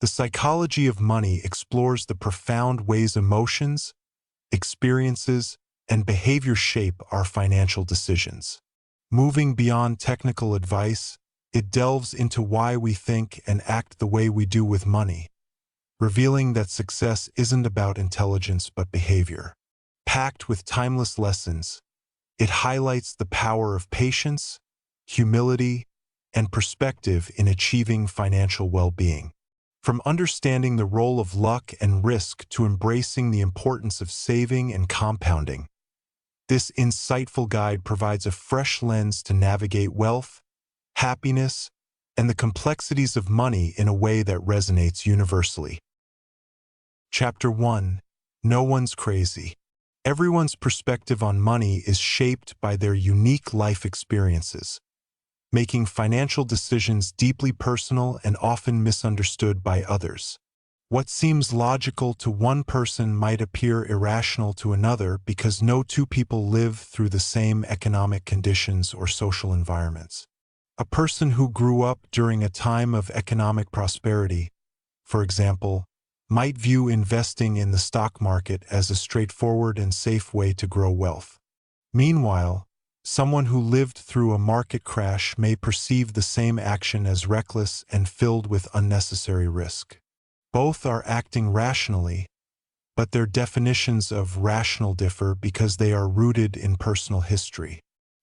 The psychology of money explores the profound ways emotions, experiences, and behavior shape our financial decisions. Moving beyond technical advice, it delves into why we think and act the way we do with money, revealing that success isn't about intelligence but behavior. Packed with timeless lessons, it highlights the power of patience, humility, and perspective in achieving financial well-being. From understanding the role of luck and risk to embracing the importance of saving and compounding, this insightful guide provides a fresh lens to navigate wealth, happiness, and the complexities of money in a way that resonates universally. Chapter 1. No one's crazy. Everyone's perspective on money is shaped by their unique life experiences, making financial decisions deeply personal and often misunderstood by others. What seems logical to one person might appear irrational to another because no two people live through the same economic conditions or social environments. A person who grew up during a time of economic prosperity, for example, might view investing in the stock market as a straightforward and safe way to grow wealth. Meanwhile, someone who lived through a market crash may perceive the same action as reckless and filled with unnecessary risk. Both are acting rationally, but their definitions of rational differ because they are rooted in personal history.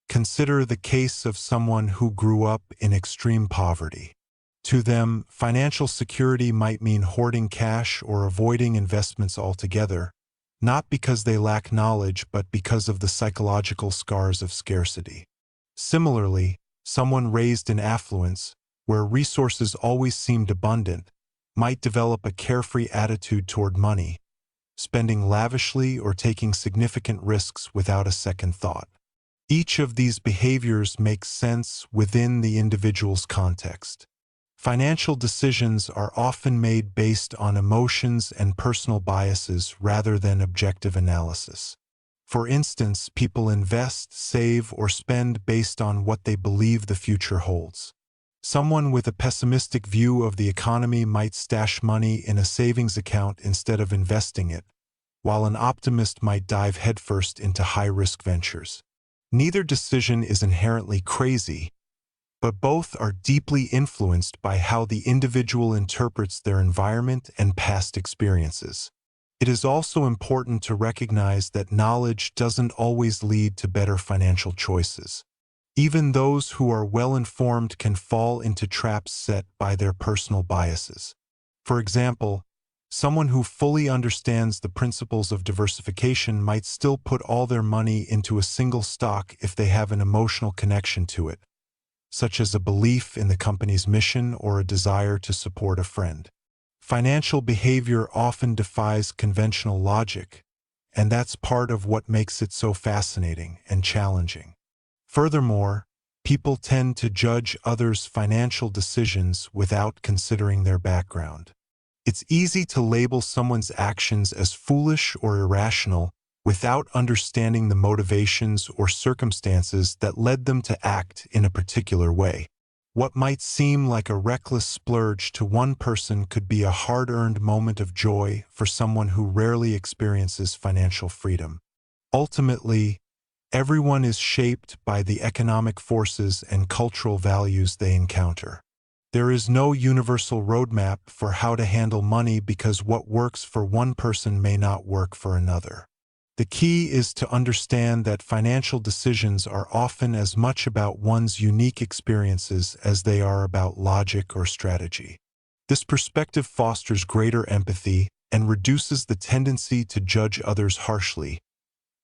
Consider the case of someone who grew up in extreme poverty. To them, financial security might mean hoarding cash or avoiding investments altogether, not because they lack knowledge but because of the psychological scars of scarcity. Similarly, someone raised in affluence, where resources always seemed abundant, might develop a carefree attitude toward money, spending lavishly or taking significant risks without a second thought. Each of these behaviors makes sense within the individual's context. Financial decisions are often made based on emotions and personal biases rather than objective analysis. For instance, people invest, save, or spend based on what they believe the future holds. Someone with a pessimistic view of the economy might stash money in a savings account instead of investing it, while an optimist might dive headfirst into high-risk ventures. Neither decision is inherently crazy, but both are deeply influenced by how the individual interprets their environment and past experiences. It is also important to recognize that knowledge doesn't always lead to better financial choices. Even those who are well-informed can fall into traps set by their personal biases. For example, someone who fully understands the principles of diversification might still put all their money into a single stock if they have an emotional connection to it, such as a belief in the company's mission or a desire to support a friend. Financial behavior often defies conventional logic, and that's part of what makes it so fascinating and challenging. Furthermore, people tend to judge others' financial decisions without considering their background. It's easy to label someone's actions as foolish or irrational without understanding the motivations or circumstances that led them to act in a particular way. What might seem like a reckless splurge to one person could be a hard-earned moment of joy for someone who rarely experiences financial freedom. Ultimately, everyone is shaped by the economic forces and cultural values they encounter. There is no universal roadmap for how to handle money because what works for one person may not work for another. The key is to understand that financial decisions are often as much about one's unique experiences as they are about logic or strategy. This perspective fosters greater empathy and reduces the tendency to judge others harshly,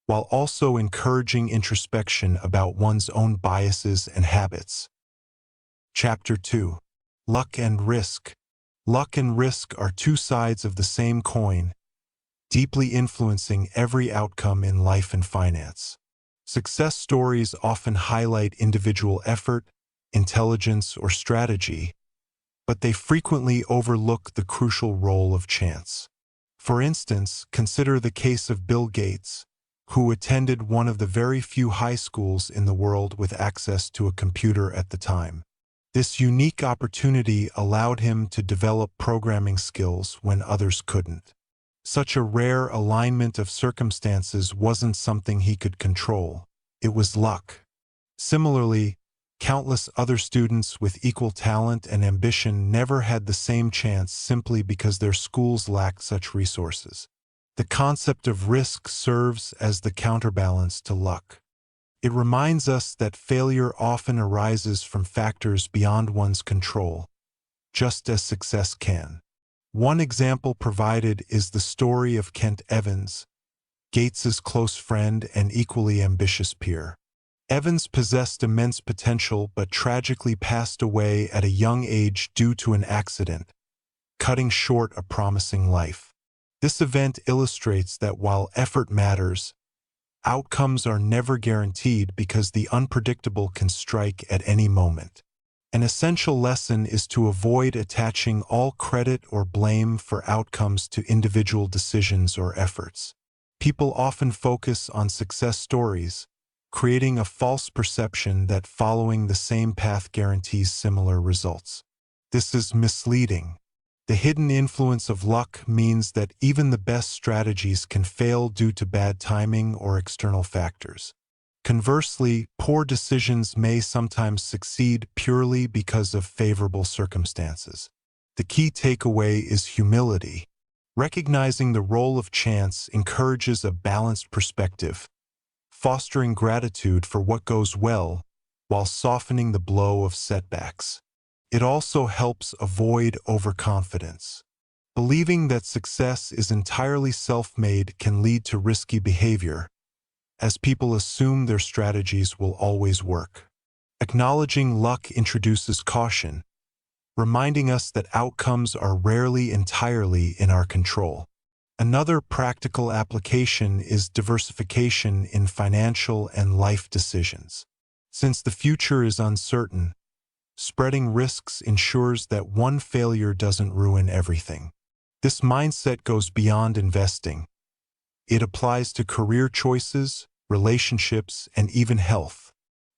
while also encouraging introspection about one's own biases and habits. Chapter 2. Luck and Risk. Luck and risk are two sides of the same coin, deeply influencing every outcome in life and finance. Success stories often highlight individual effort, intelligence, or strategy, but they frequently overlook the crucial role of chance. For instance, consider the case of Bill Gates, who attended one of the very few high schools in the world with access to a computer at the time. This unique opportunity allowed him to develop programming skills when others couldn't. Such a rare alignment of circumstances wasn't something he could control. It was luck. Similarly, countless other students with equal talent and ambition never had the same chance simply because their schools lacked such resources. The concept of risk serves as the counterbalance to luck. It reminds us that failure often arises from factors beyond one's control, just as success can. One example provided is the story of Kent Evans, Gates's close friend and equally ambitious peer. Evans possessed immense potential but tragically passed away at a young age due to an accident, cutting short a promising life. This event illustrates that while effort matters, outcomes are never guaranteed because the unpredictable can strike at any moment. An essential lesson is to avoid attaching all credit or blame for outcomes to individual decisions or efforts. People often focus on success stories, creating a false perception that following the same path guarantees similar results. This is misleading. The hidden influence of luck means that even the best strategies can fail due to bad timing or external factors. Conversely, poor decisions may sometimes succeed purely because of favorable circumstances. The key takeaway is humility. Recognizing the role of chance encourages a balanced perspective, fostering gratitude for what goes well while softening the blow of setbacks. It also helps avoid overconfidence. Believing that success is entirely self-made can lead to risky behavior, as people assume their strategies will always work. Acknowledging luck introduces caution, reminding us that outcomes are rarely entirely in our control. Another practical application is diversification in financial and life decisions. Since the future is uncertain, spreading risks ensures that one failure doesn't ruin everything. This mindset goes beyond investing. It applies to career choices, relationships, and even health.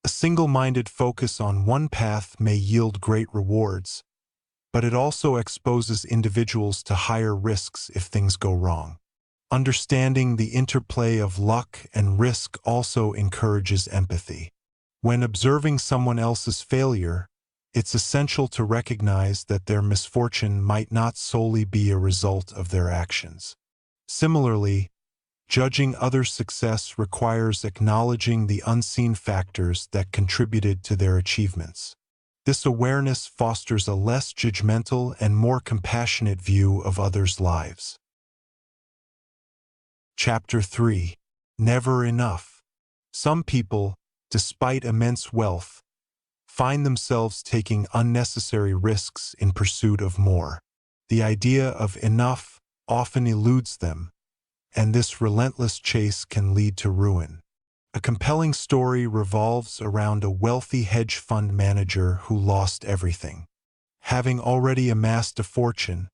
A single-minded focus on one path may yield great rewards, but it also exposes individuals to higher risks if things go wrong. Understanding the interplay of luck and risk also encourages empathy. When observing someone else's failure, it's essential to recognize that their misfortune might not solely be a result of their actions. Similarly, judging others' success requires acknowledging the unseen factors that contributed to their achievements. This awareness fosters a less judgmental and more compassionate view of others' lives. Chapter 3. Never enough. Some people, despite immense wealth, find themselves taking unnecessary risks in pursuit of more. The idea of enough often eludes them, and this relentless chase can lead to ruin. A compelling story revolves around a wealthy hedge fund manager who lost everything. Having already amassed a fortune,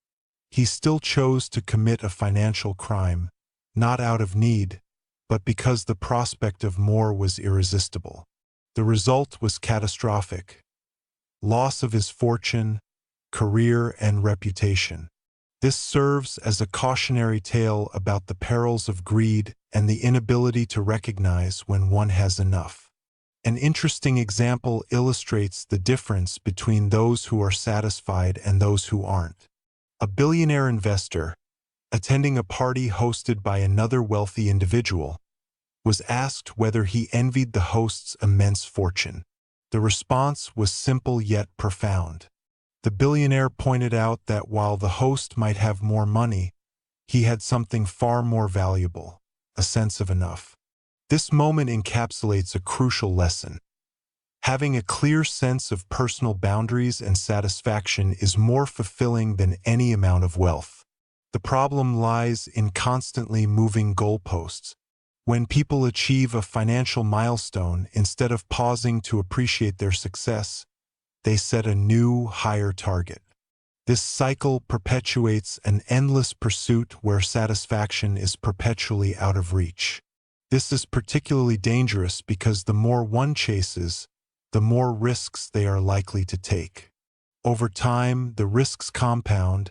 he still chose to commit a financial crime, not out of need, but because the prospect of more was irresistible. The result was catastrophic: loss of his fortune, career, and reputation. This serves as a cautionary tale about the perils of greed and the inability to recognize when one has enough. An interesting example illustrates the difference between those who are satisfied and those who aren't. A billionaire investor, attending a party hosted by another wealthy individual, was asked whether he envied the host's immense fortune. The response was simple yet profound. The billionaire pointed out that while the host might have more money, he had something far more valuable: a sense of enough. This moment encapsulates a crucial lesson. Having a clear sense of personal boundaries and satisfaction is more fulfilling than any amount of wealth. The problem lies in constantly moving goalposts. When people achieve a financial milestone, instead of pausing to appreciate their success, they set a new, higher target. This cycle perpetuates an endless pursuit where satisfaction is perpetually out of reach. This is particularly dangerous because the more one chases, the more risks they are likely to take. Over time, the risks compound,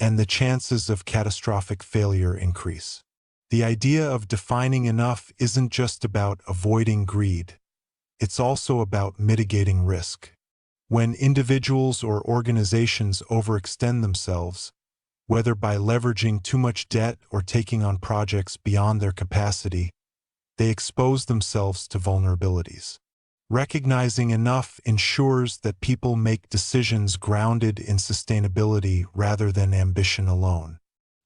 and the chances of catastrophic failure increase. The idea of defining enough isn't just about avoiding greed. It's also about mitigating risk. When individuals or organizations overextend themselves, whether by leveraging too much debt or taking on projects beyond their capacity, they expose themselves to vulnerabilities. Recognizing enough ensures that people make decisions grounded in sustainability rather than ambition alone.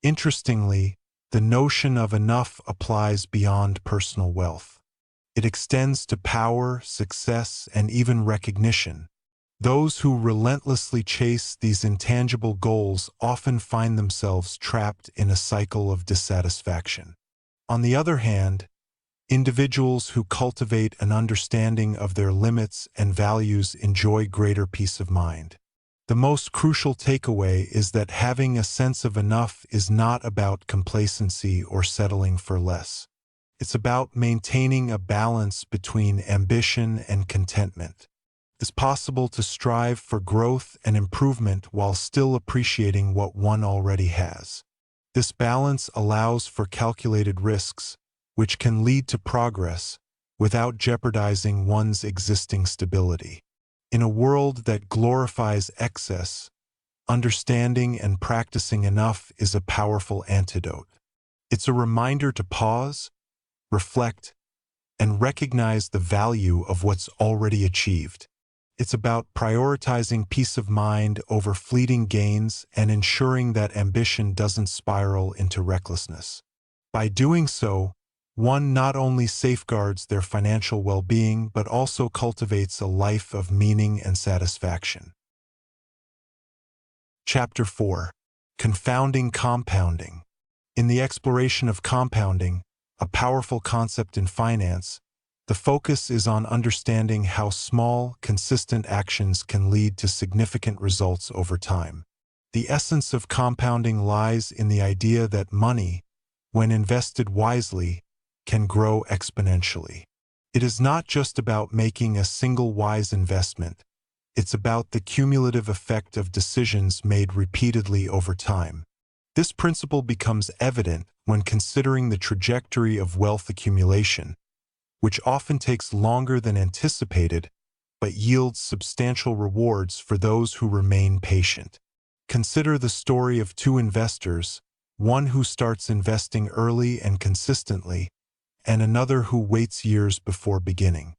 Interestingly, the notion of enough applies beyond personal wealth. It extends to power, success, and even recognition. Those who relentlessly chase these intangible goals often find themselves trapped in a cycle of dissatisfaction. On the other hand, individuals who cultivate an understanding of their limits and values enjoy greater peace of mind. The most crucial takeaway is that having a sense of enough is not about complacency or settling for less. It's about maintaining a balance between ambition and contentment. It's possible to strive for growth and improvement while still appreciating what one already has. This balance allows for calculated risks, which can lead to progress without jeopardizing one's existing stability. In a world that glorifies excess, understanding and practicing enough is a powerful antidote. It's a reminder to pause, reflect, and recognize the value of what's already achieved. It's about prioritizing peace of mind over fleeting gains and ensuring that ambition doesn't spiral into recklessness. By doing so, one not only safeguards their financial well-being but also cultivates a life of meaning and satisfaction. Chapter 4. Confounding Compounding. In the exploration of compounding, a powerful concept in finance, the focus is on understanding how small, consistent actions can lead to significant results over time. The essence of compounding lies in the idea that money, when invested wisely, can grow exponentially. It is not just about making a single wise investment. It's about the cumulative effect of decisions made repeatedly over time. This principle becomes evident when considering the trajectory of wealth accumulation, which often takes longer than anticipated, but yields substantial rewards for those who remain patient. Consider the story of two investors, one who starts investing early and consistently, and another who waits years before beginning.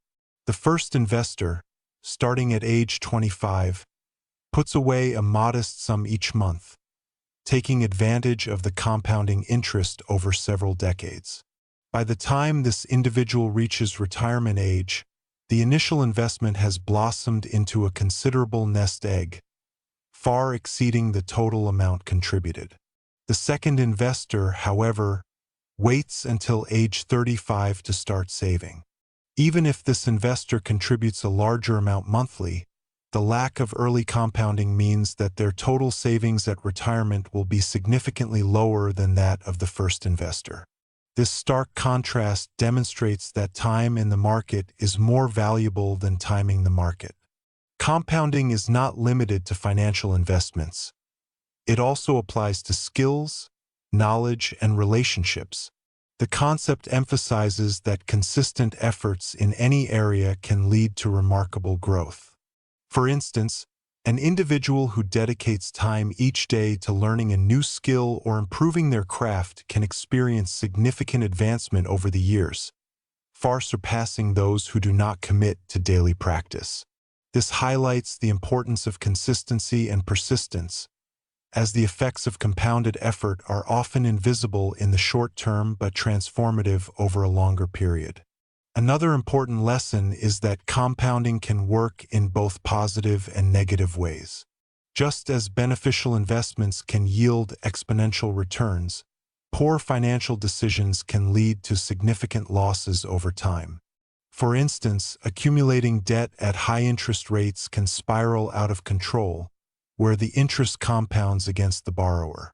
The first investor, starting at age 25, puts away a modest sum each month, taking advantage of the compounding interest over several decades. By the time this individual reaches retirement age, the initial investment has blossomed into a considerable nest egg, far exceeding the total amount contributed. The second investor, however, waits until age 35 to start saving. Even if this investor contributes a larger amount monthly, the lack of early compounding means that their total savings at retirement will be significantly lower than that of the first investor. This stark contrast demonstrates that time in the market is more valuable than timing the market. Compounding is not limited to financial investments. It also applies to skills, knowledge, and relationships. The concept emphasizes that consistent efforts in any area can lead to remarkable growth. For instance, an individual who dedicates time each day to learning a new skill or improving their craft can experience significant advancement over the years, far surpassing those who do not commit to daily practice. This highlights the importance of consistency and persistence, as the effects of compounded effort are often invisible in the short term but transformative over a longer period. Another important lesson is that compounding can work in both positive and negative ways. Just as beneficial investments can yield exponential returns, poor financial decisions can lead to significant losses over time. For instance, accumulating debt at high interest rates can spiral out of control, where the interest compounds against the borrower.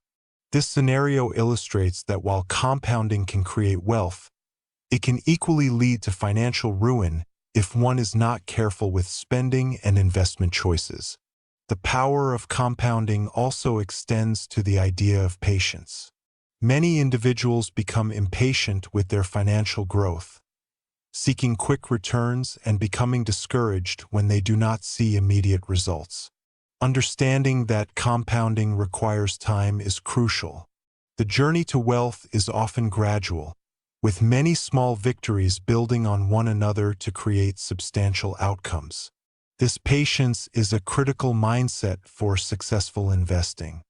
This scenario illustrates that while compounding can create wealth, it can equally lead to financial ruin if one is not careful with spending and investment choices. The power of compounding also extends to the idea of patience. Many individuals become impatient with their financial growth, seeking quick returns and becoming discouraged when they do not see immediate results. Understanding that compounding requires time is crucial. The journey to wealth is often gradual, with many small victories building on one another to create substantial outcomes. This patience is a critical mindset for successful investing.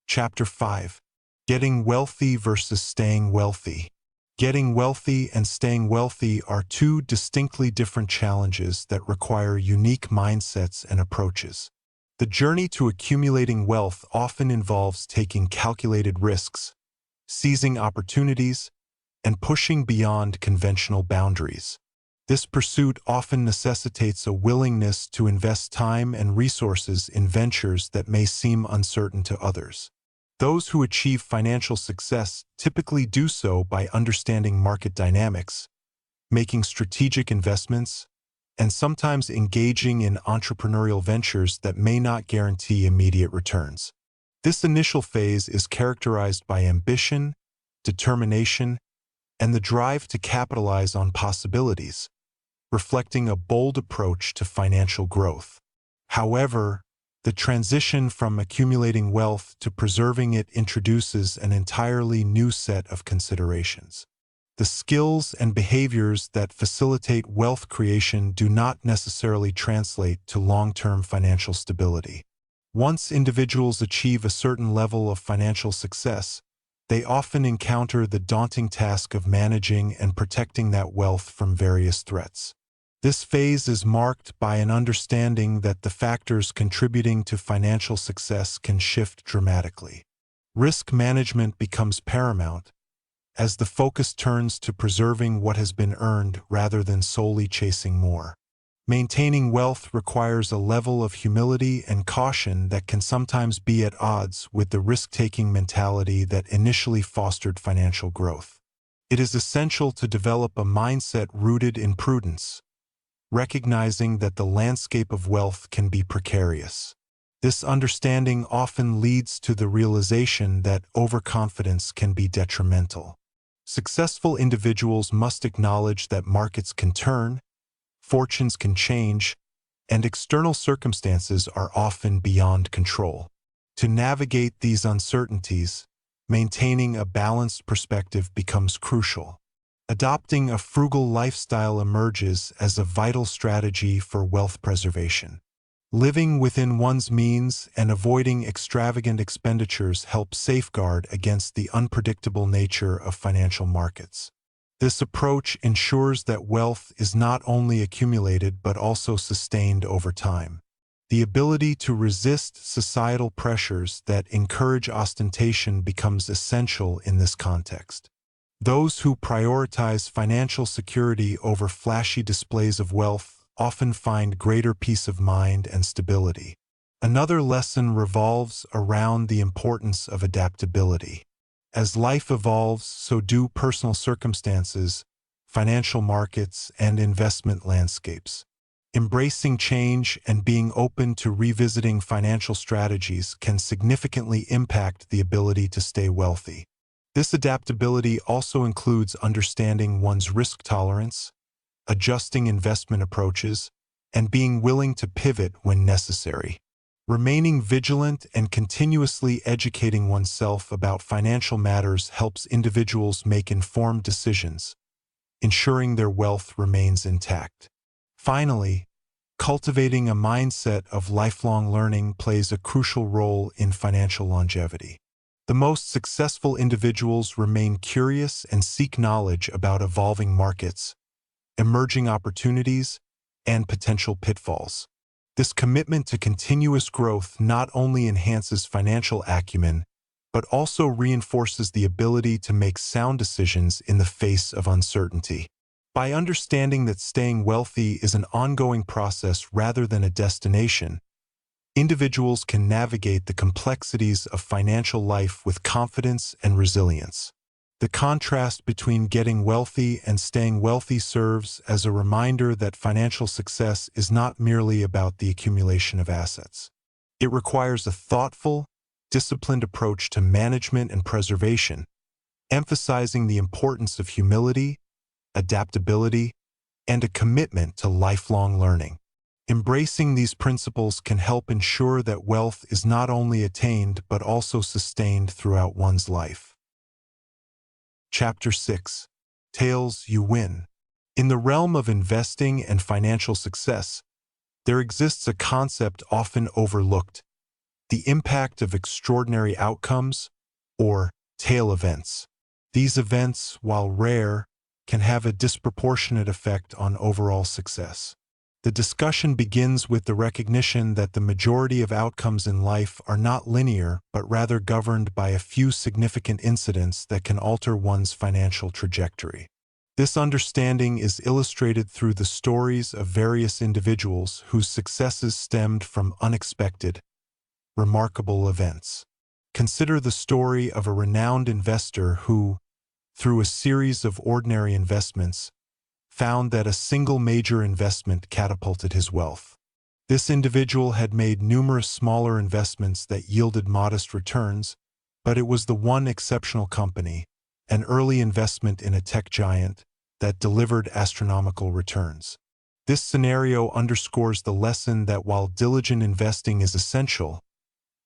Chapter 5. Getting wealthy versus staying wealthy. Getting wealthy and staying wealthy are two distinctly different challenges that require unique mindsets and approaches. The journey to accumulating wealth often involves taking calculated risks, seizing opportunities, and pushing beyond conventional boundaries. This pursuit often necessitates a willingness to invest time and resources in ventures that may seem uncertain to others. Those who achieve financial success typically do so by understanding market dynamics, making strategic investments, and sometimes engaging in entrepreneurial ventures that may not guarantee immediate returns. This initial phase is characterized by ambition, determination, and the drive to capitalize on possibilities, reflecting a bold approach to financial growth. However, the transition from accumulating wealth to preserving it introduces an entirely new set of considerations. The skills and behaviors that facilitate wealth creation do not necessarily translate to long-term financial stability. Once individuals achieve a certain level of financial success, they often encounter the daunting task of managing and protecting that wealth from various threats. This phase is marked by an understanding that the factors contributing to financial success can shift dramatically. Risk management becomes paramount, as the focus turns to preserving what has been earned rather than solely chasing more. Maintaining wealth requires a level of humility and caution that can sometimes be at odds with the risk-taking mentality that initially fostered financial growth. It is essential to develop a mindset rooted in prudence, recognizing that the landscape of wealth can be precarious. This understanding often leads to the realization that overconfidence can be detrimental. Successful individuals must acknowledge that markets can turn, fortunes can change, and external circumstances are often beyond control. To navigate these uncertainties, maintaining a balanced perspective becomes crucial. Adopting a frugal lifestyle emerges as a vital strategy for wealth preservation. Living within one's means and avoiding extravagant expenditures helps safeguard against the unpredictable nature of financial markets. This approach ensures that wealth is not only accumulated but also sustained over time. The ability to resist societal pressures that encourage ostentation becomes essential in this context. Those who prioritize financial security over flashy displays of wealth often find greater peace of mind and stability. Another lesson revolves around the importance of adaptability. As life evolves, so do personal circumstances, financial markets, and investment landscapes. Embracing change and being open to revisiting financial strategies can significantly impact the ability to stay wealthy. This adaptability also includes understanding one's risk tolerance, adjusting investment approaches, and being willing to pivot when necessary. Remaining vigilant and continuously educating oneself about financial matters helps individuals make informed decisions, ensuring their wealth remains intact. Finally, cultivating a mindset of lifelong learning plays a crucial role in financial longevity. The most successful individuals remain curious and seek knowledge about evolving markets, emerging opportunities, and potential pitfalls. This commitment to continuous growth not only enhances financial acumen, but also reinforces the ability to make sound decisions in the face of uncertainty. By understanding that staying wealthy is an ongoing process rather than a destination, individuals can navigate the complexities of financial life with confidence and resilience. The contrast between getting wealthy and staying wealthy serves as a reminder that financial success is not merely about the accumulation of assets. It requires a thoughtful, disciplined approach to management and preservation, emphasizing the importance of humility, adaptability, and a commitment to lifelong learning. Embracing these principles can help ensure that wealth is not only attained but also sustained throughout one's life. Chapter 6. Tails You Win. In the realm of investing and financial success, there exists a concept often overlooked: the impact of extraordinary outcomes, or tail events. These events, while rare, can have a disproportionate effect on overall success. The discussion begins with the recognition that the majority of outcomes in life are not linear, but rather governed by a few significant incidents that can alter one's financial trajectory. This understanding is illustrated through the stories of various individuals whose successes stemmed from unexpected, remarkable events. Consider the story of a renowned investor who, through a series of ordinary investments, found that a single major investment catapulted his wealth. This individual had made numerous smaller investments that yielded modest returns, but it was the one exceptional company, an early investment in a tech giant, that delivered astronomical returns. This scenario underscores the lesson that while diligent investing is essential,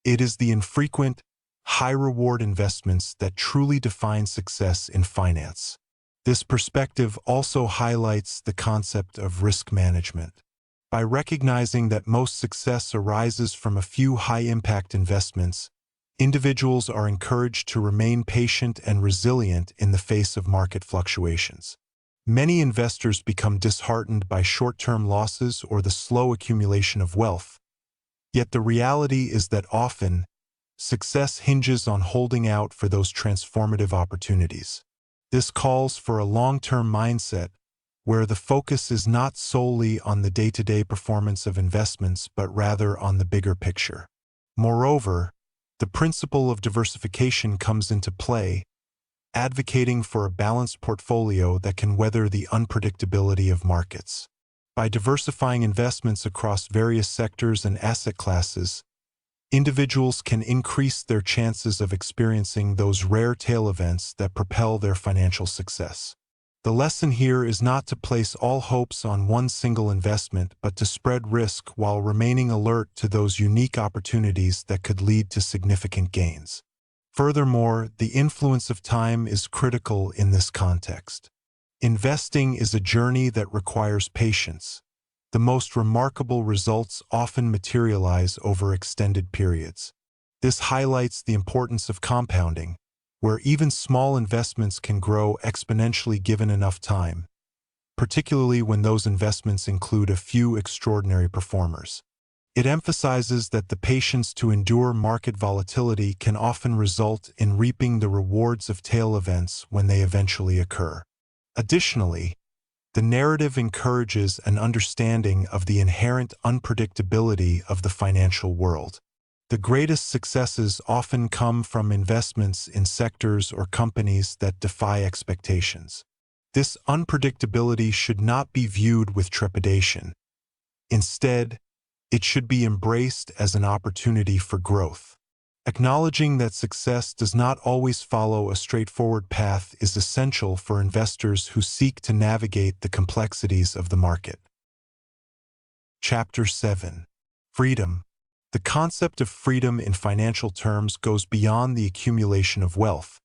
it is the infrequent, high-reward investments that truly define success in finance. This perspective also highlights the concept of risk management. By recognizing that most success arises from a few high-impact investments, individuals are encouraged to remain patient and resilient in the face of market fluctuations. Many investors become disheartened by short-term losses or the slow accumulation of wealth, yet the reality is that often, success hinges on holding out for those transformative opportunities. This calls for a long-term mindset where the focus is not solely on the day-to-day performance of investments but rather on the bigger picture. Moreover, the principle of diversification comes into play, advocating for a balanced portfolio that can weather the unpredictability of markets. By diversifying investments across various sectors and asset classes, individuals can increase their chances of experiencing those rare tail events that propel their financial success. The lesson here is not to place all hopes on one single investment, but to spread risk while remaining alert to those unique opportunities that could lead to significant gains. Furthermore, the influence of time is critical in this context. Investing is a journey that requires patience. The most remarkable results often materialize over extended periods. This highlights the importance of compounding, where even small investments can grow exponentially given enough time, particularly when those investments include a few extraordinary performers. It emphasizes that the patience to endure market volatility can often result in reaping the rewards of tail events when they eventually occur. Additionally, the narrative encourages an understanding of the inherent unpredictability of the financial world. The greatest successes often come from investments in sectors or companies that defy expectations. This unpredictability should not be viewed with trepidation. Instead, it should be embraced as an opportunity for growth. Acknowledging that success does not always follow a straightforward path is essential for investors who seek to navigate the complexities of the market. Chapter 7. Freedom. The concept of freedom in financial terms goes beyond the accumulation of wealth.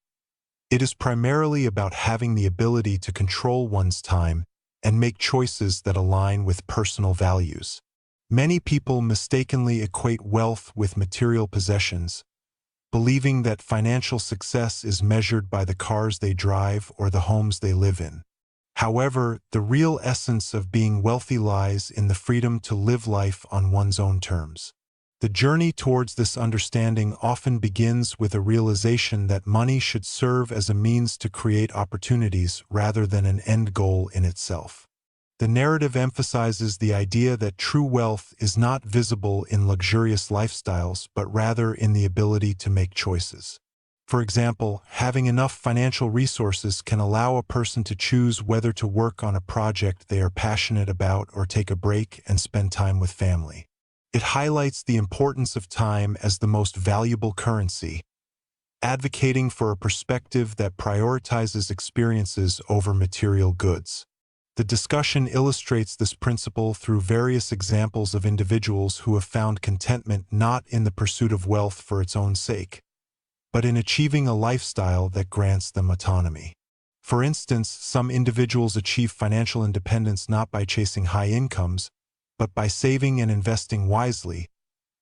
It is primarily about having the ability to control one's time and make choices that align with personal values. Many people mistakenly equate wealth with material possessions, believing that financial success is measured by the cars they drive or the homes they live in. However, the real essence of being wealthy lies in the freedom to live life on one's own terms. The journey towards this understanding often begins with a realization that money should serve as a means to create opportunities rather than an end goal in itself. The narrative emphasizes the idea that true wealth is not visible in luxurious lifestyles, but rather in the ability to make choices. For example, having enough financial resources can allow a person to choose whether to work on a project they are passionate about or take a break and spend time with family. It highlights the importance of time as the most valuable currency, advocating for a perspective that prioritizes experiences over material goods. The discussion illustrates this principle through various examples of individuals who have found contentment not in the pursuit of wealth for its own sake, but in achieving a lifestyle that grants them autonomy. For instance, some individuals achieve financial independence not by chasing high incomes, but by saving and investing wisely,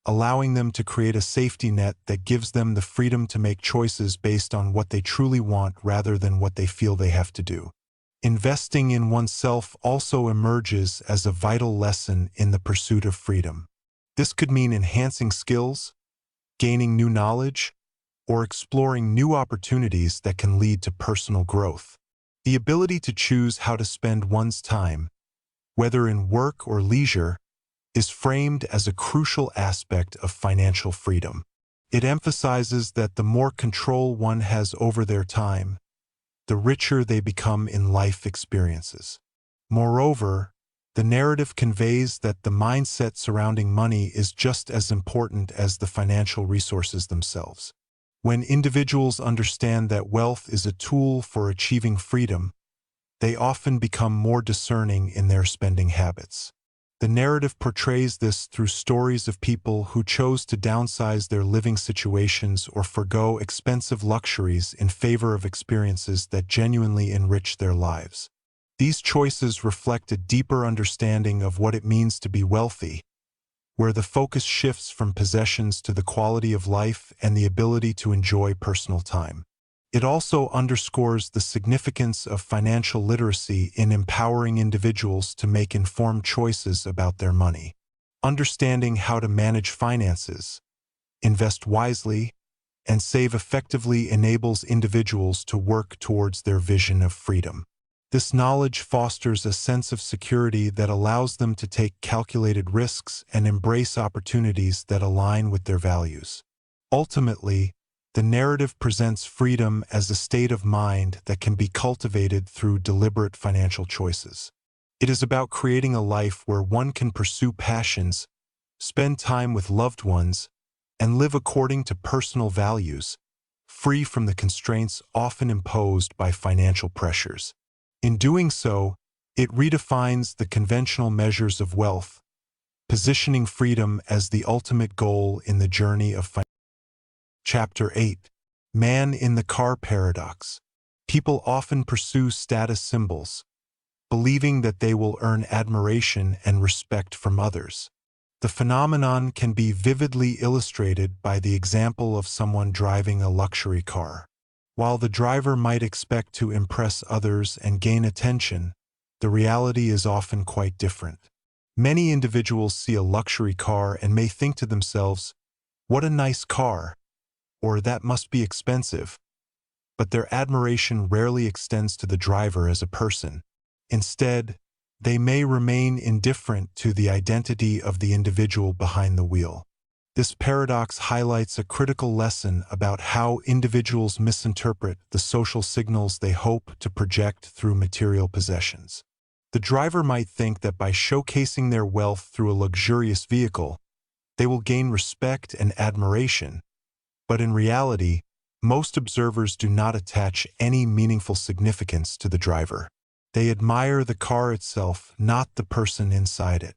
allowing them to create a safety net that gives them the freedom to make choices based on what they truly want rather than what they feel they have to do. Investing in oneself also emerges as a vital lesson in the pursuit of freedom. This could mean enhancing skills, gaining new knowledge, or exploring new opportunities that can lead to personal growth. The ability to choose how to spend one's time, whether in work or leisure, is framed as a crucial aspect of financial freedom. It emphasizes that the more control one has over their time, the richer they become in life experiences. Moreover, the narrative conveys that the mindset surrounding money is just as important as the financial resources themselves. When individuals understand that wealth is a tool for achieving freedom, they often become more discerning in their spending habits. The narrative portrays this through stories of people who chose to downsize their living situations or forgo expensive luxuries in favor of experiences that genuinely enrich their lives. These choices reflect a deeper understanding of what it means to be wealthy, where the focus shifts from possessions to the quality of life and the ability to enjoy personal time. It also underscores the significance of financial literacy in empowering individuals to make informed choices about their money. Understanding how to manage finances, invest wisely, and save effectively enables individuals to work towards their vision of freedom. This knowledge fosters a sense of security that allows them to take calculated risks and embrace opportunities that align with their values. Ultimately, the narrative presents freedom as a state of mind that can be cultivated through deliberate financial choices. It is about creating a life where one can pursue passions, spend time with loved ones, and live according to personal values, free from the constraints often imposed by financial pressures. In doing so, it redefines the conventional measures of wealth, positioning freedom as the ultimate goal in the journey of finance. Chapter 8. Man in the Car Paradox. People often pursue status symbols, believing that they will earn admiration and respect from others. The phenomenon can be vividly illustrated by the example of someone driving a luxury car. While the driver might expect to impress others and gain attention, the reality is often quite different. Many individuals see a luxury car and may think to themselves, "What a nice car," or "that must be expensive," but their admiration rarely extends to the driver as a person. Instead, they may remain indifferent to the identity of the individual behind the wheel. This paradox highlights a critical lesson about how individuals misinterpret the social signals they hope to project through material possessions. The driver might think that by showcasing their wealth through a luxurious vehicle, they will gain respect and admiration, but in reality, most observers do not attach any meaningful significance to the driver. They admire the car itself, not the person inside it.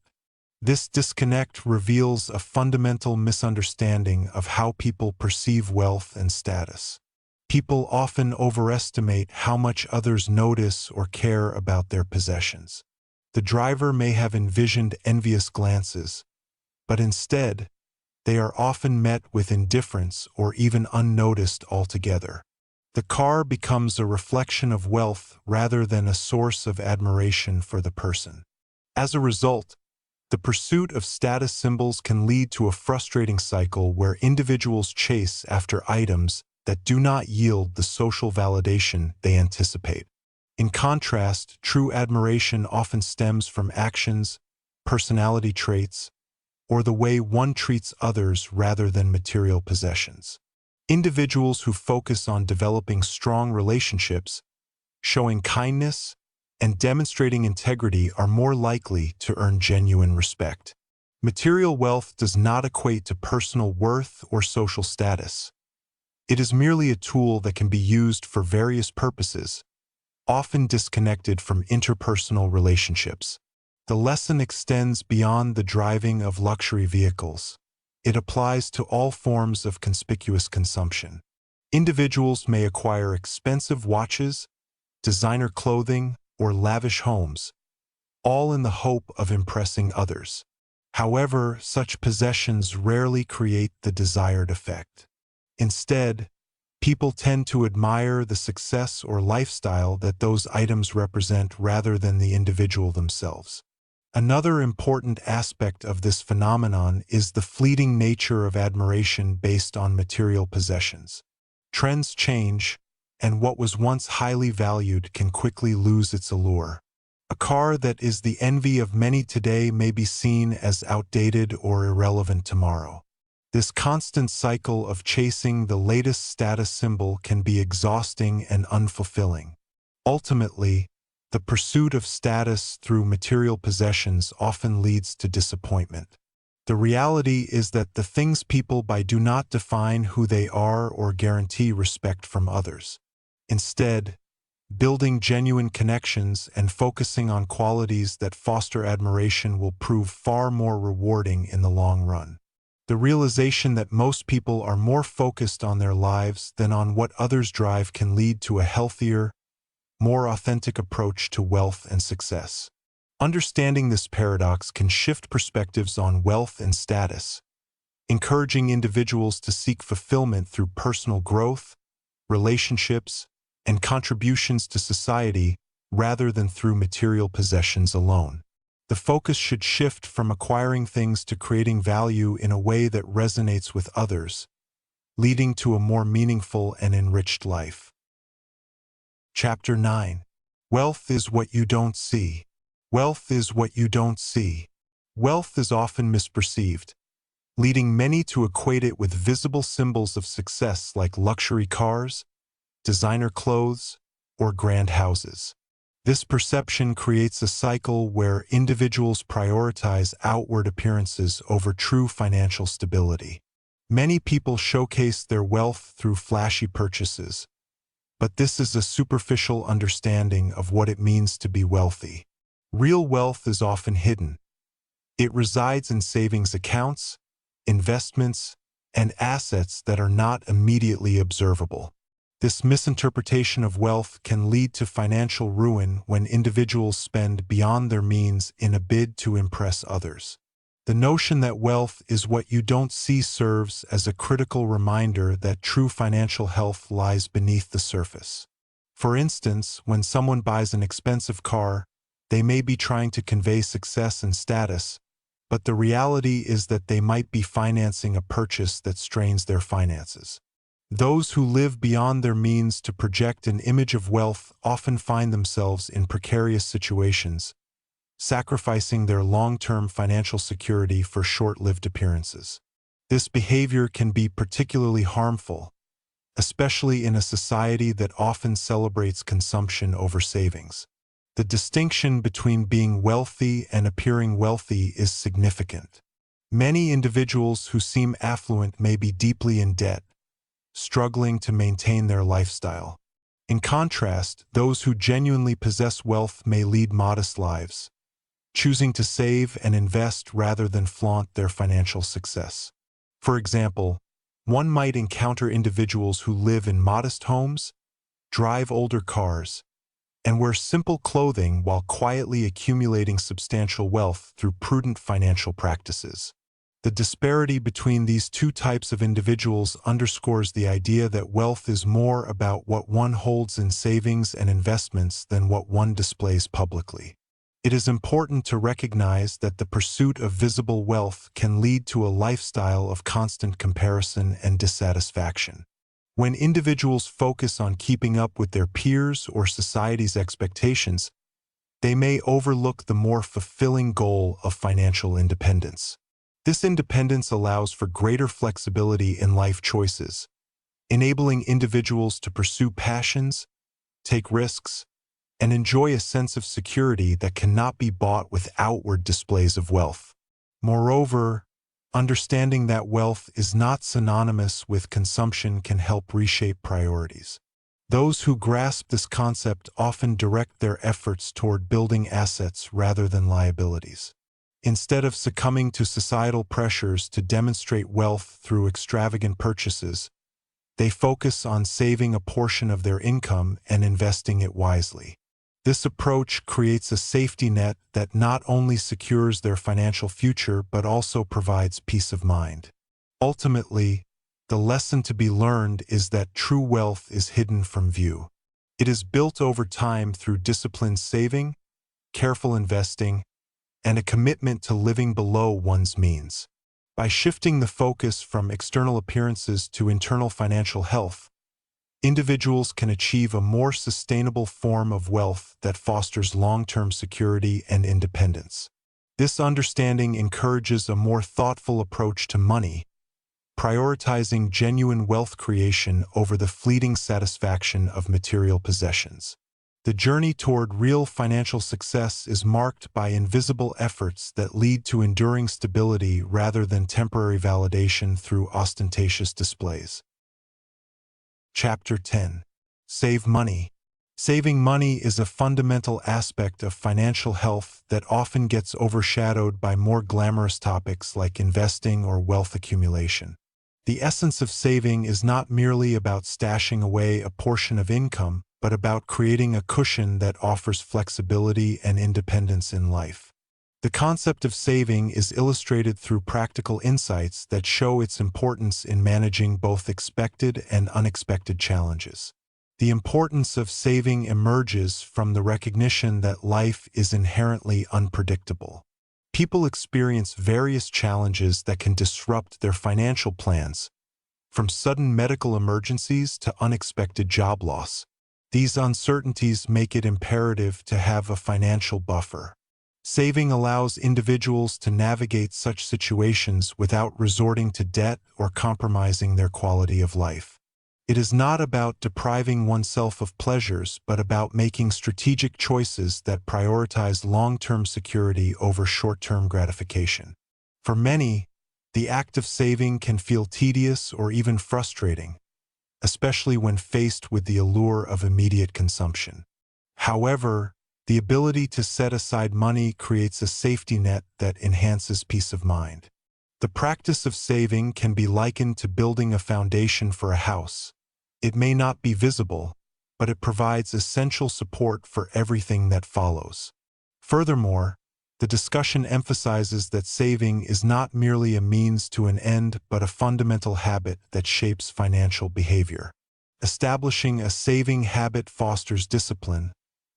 This disconnect reveals a fundamental misunderstanding of how people perceive wealth and status. People often overestimate how much others notice or care about their possessions. The driver may have envisioned envious glances, but instead, they are often met with indifference or even unnoticed altogether. The car becomes a reflection of wealth rather than a source of admiration for the person. As a result, the pursuit of status symbols can lead to a frustrating cycle where individuals chase after items that do not yield the social validation they anticipate. In contrast, true admiration often stems from actions, personality traits, or the way one treats others rather than material possessions. Individuals who focus on developing strong relationships, showing kindness, and demonstrating integrity are more likely to earn genuine respect. Material wealth does not equate to personal worth or social status. It is merely a tool that can be used for various purposes, often disconnected from interpersonal relationships. The lesson extends beyond the driving of luxury vehicles. It applies to all forms of conspicuous consumption. Individuals may acquire expensive watches, designer clothing, or lavish homes, all in the hope of impressing others. However, such possessions rarely create the desired effect. Instead, people tend to admire the success or lifestyle that those items represent rather than the individual themselves. Another important aspect of this phenomenon is the fleeting nature of admiration based on material possessions. Trends change, and what was once highly valued can quickly lose its allure. A car that is the envy of many today may be seen as outdated or irrelevant tomorrow. This constant cycle of chasing the latest status symbol can be exhausting and unfulfilling. Ultimately, the pursuit of status through material possessions often leads to disappointment. The reality is that the things people buy do not define who they are or guarantee respect from others. Instead, building genuine connections and focusing on qualities that foster admiration will prove far more rewarding in the long run. The realization that most people are more focused on their lives than on what others drive can lead to a healthier, more authentic approach to wealth and success. Understanding this paradox can shift perspectives on wealth and status, encouraging individuals to seek fulfillment through personal growth, relationships, and contributions to society rather than through material possessions alone. The focus should shift from acquiring things to creating value in a way that resonates with others, leading to a more meaningful and enriched life. Chapter 9. Wealth is what you don't see. Wealth is what you don't see. Wealth is often misperceived, leading many to equate it with visible symbols of success like luxury cars, designer clothes, or grand houses. This perception creates a cycle where individuals prioritize outward appearances over true financial stability. Many people showcase their wealth through flashy purchases, but this is a superficial understanding of what it means to be wealthy. Real wealth is often hidden. It resides in savings accounts, investments, and assets that are not immediately observable. This misinterpretation of wealth can lead to financial ruin when individuals spend beyond their means in a bid to impress others. The notion that wealth is what you don't see serves as a critical reminder that true financial health lies beneath the surface. For instance, when someone buys an expensive car, they may be trying to convey success and status, but the reality is that they might be financing a purchase that strains their finances. Those who live beyond their means to project an image of wealth often find themselves in precarious situations, sacrificing their long-term financial security for short-lived appearances. This behavior can be particularly harmful, especially in a society that often celebrates consumption over savings. The distinction between being wealthy and appearing wealthy is significant. Many individuals who seem affluent may be deeply in debt, struggling to maintain their lifestyle. In contrast, those who genuinely possess wealth may lead modest lives, choosing to save and invest rather than flaunt their financial success. For example, one might encounter individuals who live in modest homes, drive older cars, and wear simple clothing while quietly accumulating substantial wealth through prudent financial practices. The disparity between these two types of individuals underscores the idea that wealth is more about what one holds in savings and investments than what one displays publicly. It is important to recognize that the pursuit of visible wealth can lead to a lifestyle of constant comparison and dissatisfaction. When individuals focus on keeping up with their peers or society's expectations, they may overlook the more fulfilling goal of financial independence. This independence allows for greater flexibility in life choices, enabling individuals to pursue passions, take risks, and enjoy a sense of security that cannot be bought with outward displays of wealth. Moreover, understanding that wealth is not synonymous with consumption can help reshape priorities. Those who grasp this concept often direct their efforts toward building assets rather than liabilities. Instead of succumbing to societal pressures to demonstrate wealth through extravagant purchases, they focus on saving a portion of their income and investing it wisely. This approach creates a safety net that not only secures their financial future but also provides peace of mind. Ultimately, the lesson to be learned is that true wealth is hidden from view. It is built over time through disciplined saving, careful investing, and a commitment to living below one's means. By shifting the focus from external appearances to internal financial health, individuals can achieve a more sustainable form of wealth that fosters long-term security and independence. This understanding encourages a more thoughtful approach to money, prioritizing genuine wealth creation over the fleeting satisfaction of material possessions. The journey toward real financial success is marked by invisible efforts that lead to enduring stability rather than temporary validation through ostentatious displays. Chapter 10. Save Money. Saving money is a fundamental aspect of financial health that often gets overshadowed by more glamorous topics like investing or wealth accumulation. The essence of saving is not merely about stashing away a portion of income, but about creating a cushion that offers flexibility and independence in life. The concept of saving is illustrated through practical insights that show its importance in managing both expected and unexpected challenges. The importance of saving emerges from the recognition that life is inherently unpredictable. People experience various challenges that can disrupt their financial plans, from sudden medical emergencies to unexpected job loss. These uncertainties make it imperative to have a financial buffer. Saving allows individuals to navigate such situations without resorting to debt or compromising their quality of life. It is not about depriving oneself of pleasures, but about making strategic choices that prioritize long-term security over short-term gratification. For many, the act of saving can feel tedious or even frustrating, especially when faced with the allure of immediate consumption. However, the ability to set aside money creates a safety net that enhances peace of mind. The practice of saving can be likened to building a foundation for a house. It may not be visible, but it provides essential support for everything that follows. Furthermore, the discussion emphasizes that saving is not merely a means to an end, but a fundamental habit that shapes financial behavior. Establishing a saving habit fosters discipline,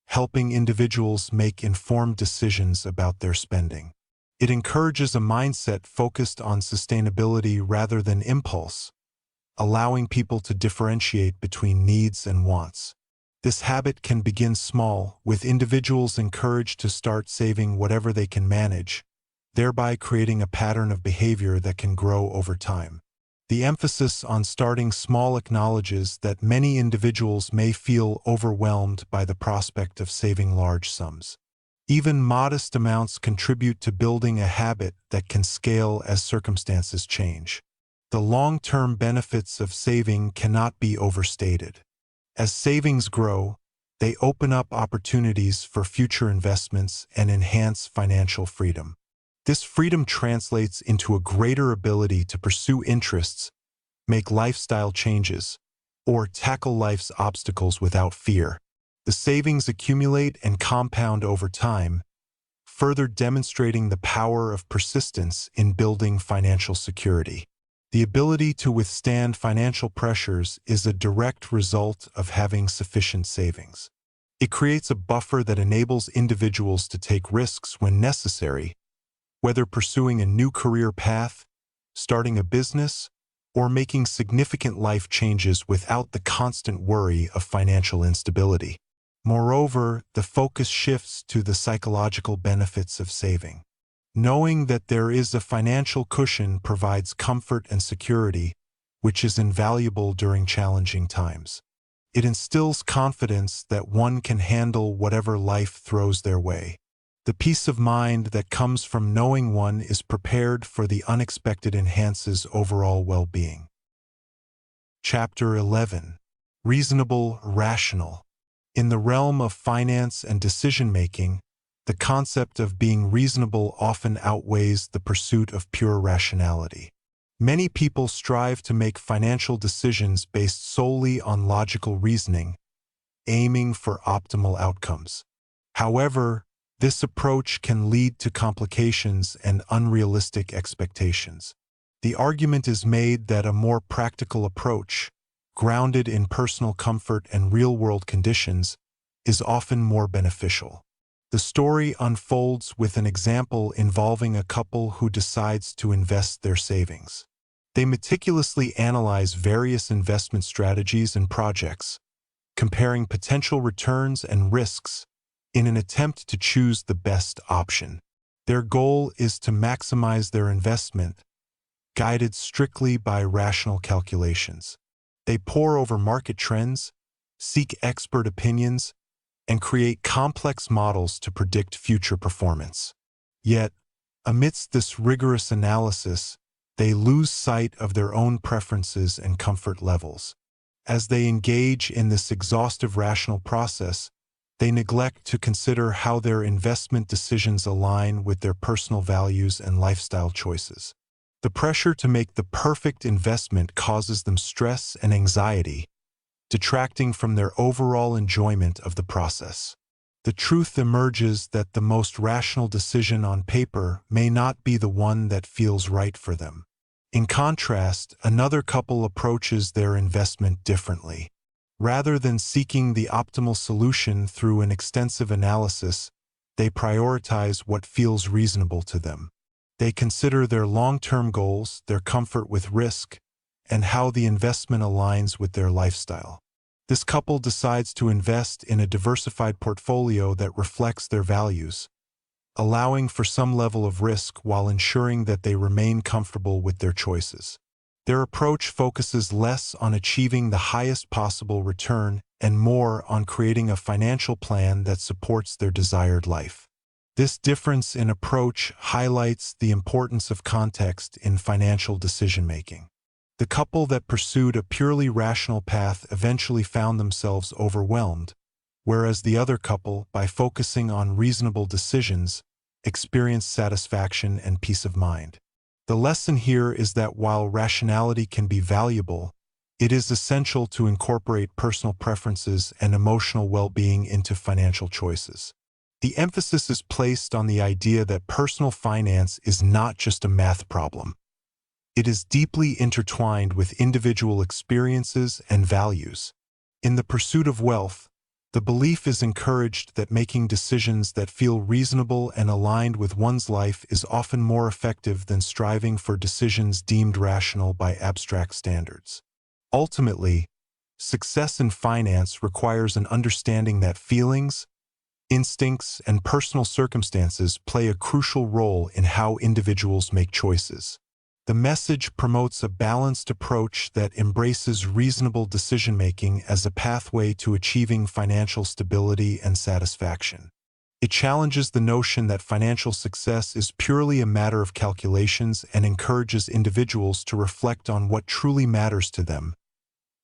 helping individuals make informed decisions about their spending. It encourages a mindset focused on sustainability rather than impulse, allowing people to differentiate between needs and wants. This habit can begin small, with individuals encouraged to start saving whatever they can manage, thereby creating a pattern of behavior that can grow over time. The emphasis on starting small acknowledges that many individuals may feel overwhelmed by the prospect of saving large sums. Even modest amounts contribute to building a habit that can scale as circumstances change. The long-term benefits of saving cannot be overstated. As savings grow, they open up opportunities for future investments and enhance financial freedom. This freedom translates into a greater ability to pursue interests, make lifestyle changes, or tackle life's obstacles without fear. The savings accumulate and compound over time, further demonstrating the power of persistence in building financial security. The ability to withstand financial pressures is a direct result of having sufficient savings. It creates a buffer that enables individuals to take risks when necessary, whether pursuing a new career path, starting a business, or making significant life changes without the constant worry of financial instability. Moreover, the focus shifts to the psychological benefits of saving. Knowing that there is a financial cushion provides comfort and security, which is invaluable during challenging times. It instills confidence that one can handle whatever life throws their way. The peace of mind that comes from knowing one is prepared for the unexpected enhances overall well-being. Chapter 11. Reasonable, rational. In the realm of finance and decision-making, the concept of being reasonable often outweighs the pursuit of pure rationality. Many people strive to make financial decisions based solely on logical reasoning, aiming for optimal outcomes. However, this approach can lead to complications and unrealistic expectations. The argument is made that a more practical approach, grounded in personal comfort and real-world conditions, is often more beneficial. The story unfolds with an example involving a couple who decides to invest their savings. They meticulously analyze various investment strategies and projects, comparing potential returns and risks in an attempt to choose the best option. Their goal is to maximize their investment, guided strictly by rational calculations. They pore over market trends, seek expert opinions, and create complex models to predict future performance. Yet, amidst this rigorous analysis, they lose sight of their own preferences and comfort levels. As they engage in this exhaustive rational process, they neglect to consider how their investment decisions align with their personal values and lifestyle choices. The pressure to make the perfect investment causes them stress and anxiety, detracting from their overall enjoyment of the process. The truth emerges that the most rational decision on paper may not be the one that feels right for them. In contrast, another couple approaches their investment differently. Rather than seeking the optimal solution through an extensive analysis, they prioritize what feels reasonable to them. They consider their long-term goals, their comfort with risk, and how the investment aligns with their lifestyle. This couple decides to invest in a diversified portfolio that reflects their values, allowing for some level of risk while ensuring that they remain comfortable with their choices. Their approach focuses less on achieving the highest possible return and more on creating a financial plan that supports their desired life. This difference in approach highlights the importance of context in financial decision-making. The couple that pursued a purely rational path eventually found themselves overwhelmed, whereas the other couple, by focusing on reasonable decisions, experienced satisfaction and peace of mind. The lesson here is that while rationality can be valuable, it is essential to incorporate personal preferences and emotional well-being into financial choices. The emphasis is placed on the idea that personal finance is not just a math problem. It is deeply intertwined with individual experiences and values. In the pursuit of wealth, the belief is encouraged that making decisions that feel reasonable and aligned with one's life is often more effective than striving for decisions deemed rational by abstract standards. Ultimately, success in finance requires an understanding that feelings, instincts, and personal circumstances play a crucial role in how individuals make choices. The message promotes a balanced approach that embraces reasonable decision-making as a pathway to achieving financial stability and satisfaction. It challenges the notion that financial success is purely a matter of calculations and encourages individuals to reflect on what truly matters to them,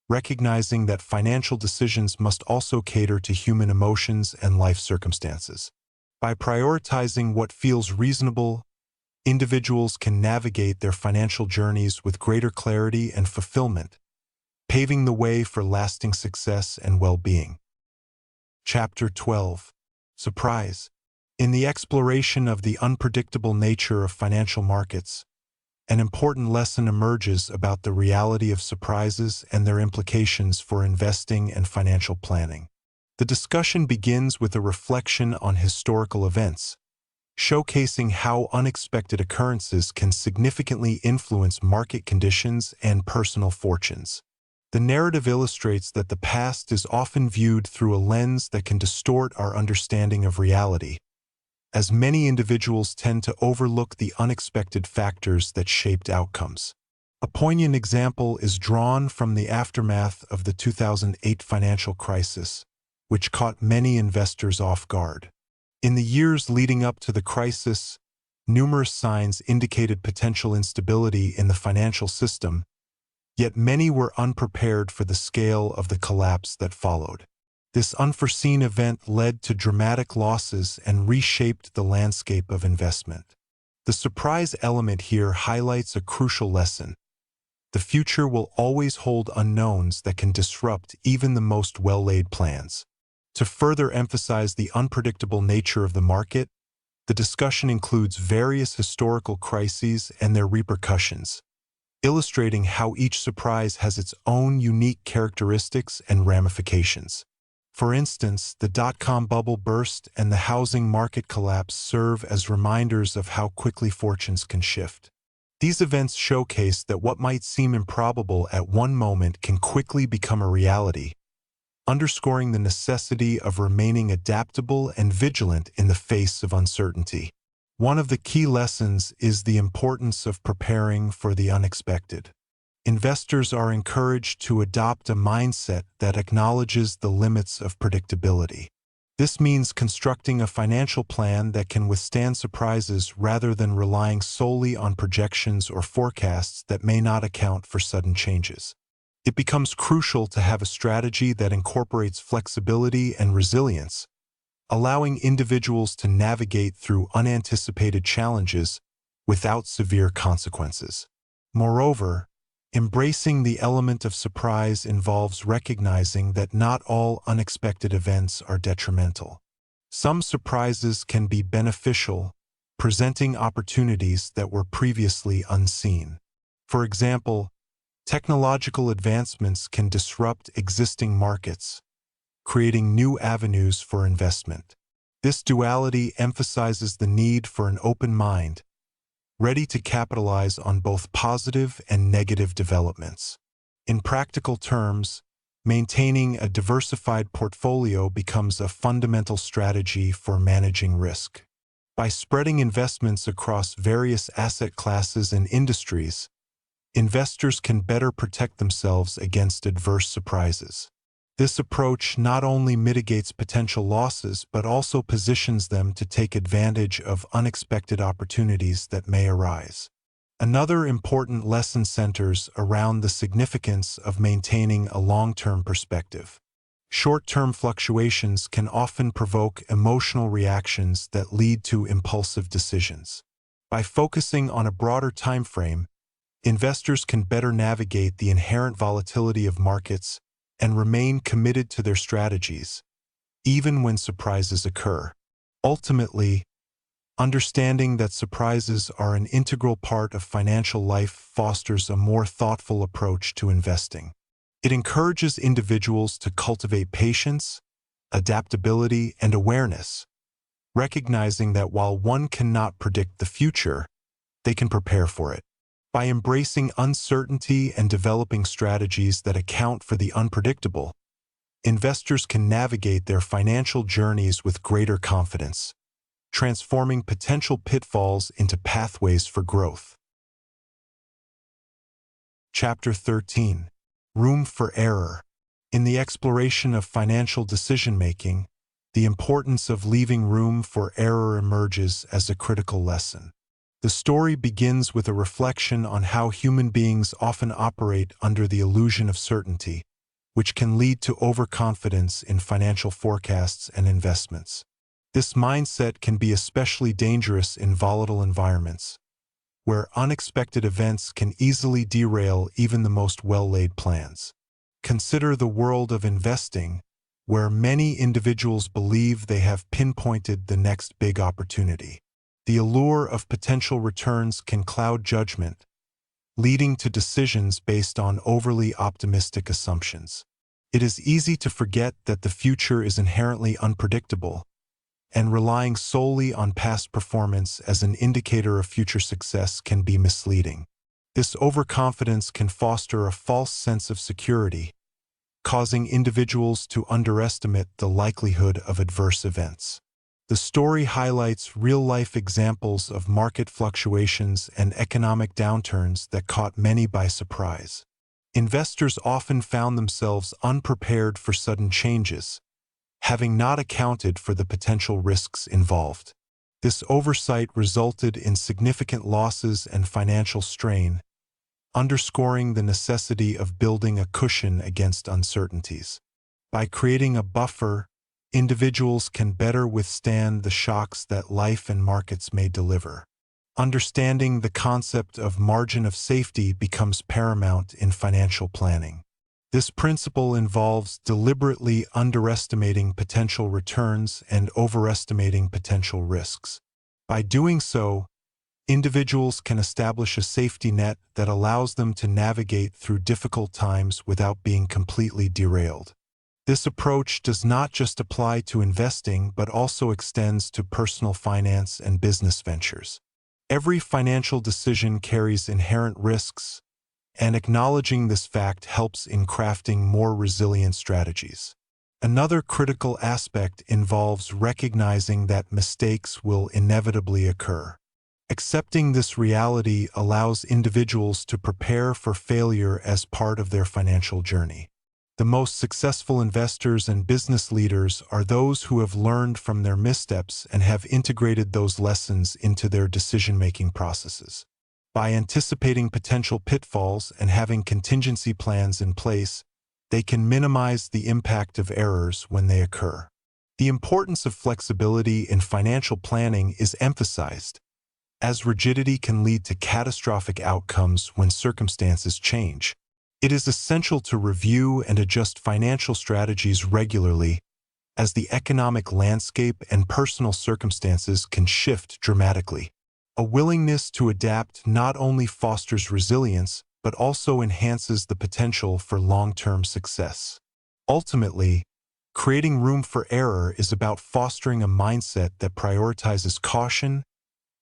recognizing that financial decisions must also cater to human emotions and life circumstances. By prioritizing what feels reasonable, individuals can navigate their financial journeys with greater clarity and fulfillment, paving the way for lasting success and well-being. Chapter 12. Surprise. In the exploration of the unpredictable nature of financial markets, an important lesson emerges about the reality of surprises and their implications for investing and financial planning. The discussion begins with a reflection on historical events, showcasing how unexpected occurrences can significantly influence market conditions and personal fortunes. The narrative illustrates that the past is often viewed through a lens that can distort our understanding of reality, as many individuals tend to overlook the unexpected factors that shaped outcomes. A poignant example is drawn from the aftermath of the 2008 financial crisis, which caught many investors off guard. In the years leading up to the crisis, numerous signs indicated potential instability in the financial system, yet many were unprepared for the scale of the collapse that followed. This unforeseen event led to dramatic losses and reshaped the landscape of investment. The surprise element here highlights a crucial lesson. The future will always hold unknowns that can disrupt even the most well-laid plans. To further emphasize the unpredictable nature of the market, the discussion includes various historical crises and their repercussions, illustrating how each surprise has its own unique characteristics and ramifications. For instance, the dot-com bubble burst and the housing market collapse serve as reminders of how quickly fortunes can shift. These events showcase that what might seem improbable at one moment can quickly become a reality, underscoring the necessity of remaining adaptable and vigilant in the face of uncertainty. One of the key lessons is the importance of preparing for the unexpected. Investors are encouraged to adopt a mindset that acknowledges the limits of predictability. This means constructing a financial plan that can withstand surprises rather than relying solely on projections or forecasts that may not account for sudden changes. It becomes crucial to have a strategy that incorporates flexibility and resilience, allowing individuals to navigate through unanticipated challenges without severe consequences. Moreover, embracing the element of surprise involves recognizing that not all unexpected events are detrimental. Some surprises can be beneficial, presenting opportunities that were previously unseen. For example, technological advancements can disrupt existing markets, creating new avenues for investment. This duality emphasizes the need for an open mind, ready to capitalize on both positive and negative developments. In practical terms, maintaining a diversified portfolio becomes a fundamental strategy for managing risk. By spreading investments across various asset classes and industries, investors can better protect themselves against adverse surprises. This approach not only mitigates potential losses but also positions them to take advantage of unexpected opportunities that may arise. Another important lesson centers around the significance of maintaining a long-term perspective. Short-term fluctuations can often provoke emotional reactions that lead to impulsive decisions. By focusing on a broader time frame, investors can better navigate the inherent volatility of markets and remain committed to their strategies, even when surprises occur. Ultimately, understanding that surprises are an integral part of financial life fosters a more thoughtful approach to investing. It encourages individuals to cultivate patience, adaptability, and awareness, recognizing that while one cannot predict the future, they can prepare for it. By embracing uncertainty and developing strategies that account for the unpredictable, investors can navigate their financial journeys with greater confidence, transforming potential pitfalls into pathways for growth. Chapter 13. Room for Error. In the exploration of financial decision-making, the importance of leaving room for error emerges as a critical lesson. The story begins with a reflection on how human beings often operate under the illusion of certainty, which can lead to overconfidence in financial forecasts and investments. This mindset can be especially dangerous in volatile environments, where unexpected events can easily derail even the most well-laid plans. Consider the world of investing, where many individuals believe they have pinpointed the next big opportunity. The allure of potential returns can cloud judgment, leading to decisions based on overly optimistic assumptions. It is easy to forget that the future is inherently unpredictable, and relying solely on past performance as an indicator of future success can be misleading. This overconfidence can foster a false sense of security, causing individuals to underestimate the likelihood of adverse events. The story highlights real-life examples of market fluctuations and economic downturns that caught many by surprise. Investors often found themselves unprepared for sudden changes, having not accounted for the potential risks involved. This oversight resulted in significant losses and financial strain, underscoring the necessity of building a cushion against uncertainties. By creating a buffer, individuals can better withstand the shocks that life and markets may deliver. Understanding the concept of margin of safety becomes paramount in financial planning. This principle involves deliberately underestimating potential returns and overestimating potential risks. By doing so, individuals can establish a safety net that allows them to navigate through difficult times without being completely derailed. This approach does not just apply to investing but also extends to personal finance and business ventures. Every financial decision carries inherent risks, and acknowledging this fact helps in crafting more resilient strategies. Another critical aspect involves recognizing that mistakes will inevitably occur. Accepting this reality allows individuals to prepare for failure as part of their financial journey. The most successful investors and business leaders are those who have learned from their missteps and have integrated those lessons into their decision-making processes. By anticipating potential pitfalls and having contingency plans in place, they can minimize the impact of errors when they occur. The importance of flexibility in financial planning is emphasized, as rigidity can lead to catastrophic outcomes when circumstances change. It is essential to review and adjust financial strategies regularly, as the economic landscape and personal circumstances can shift dramatically. A willingness to adapt not only fosters resilience, but also enhances the potential for long-term success. Ultimately, creating room for error is about fostering a mindset that prioritizes caution,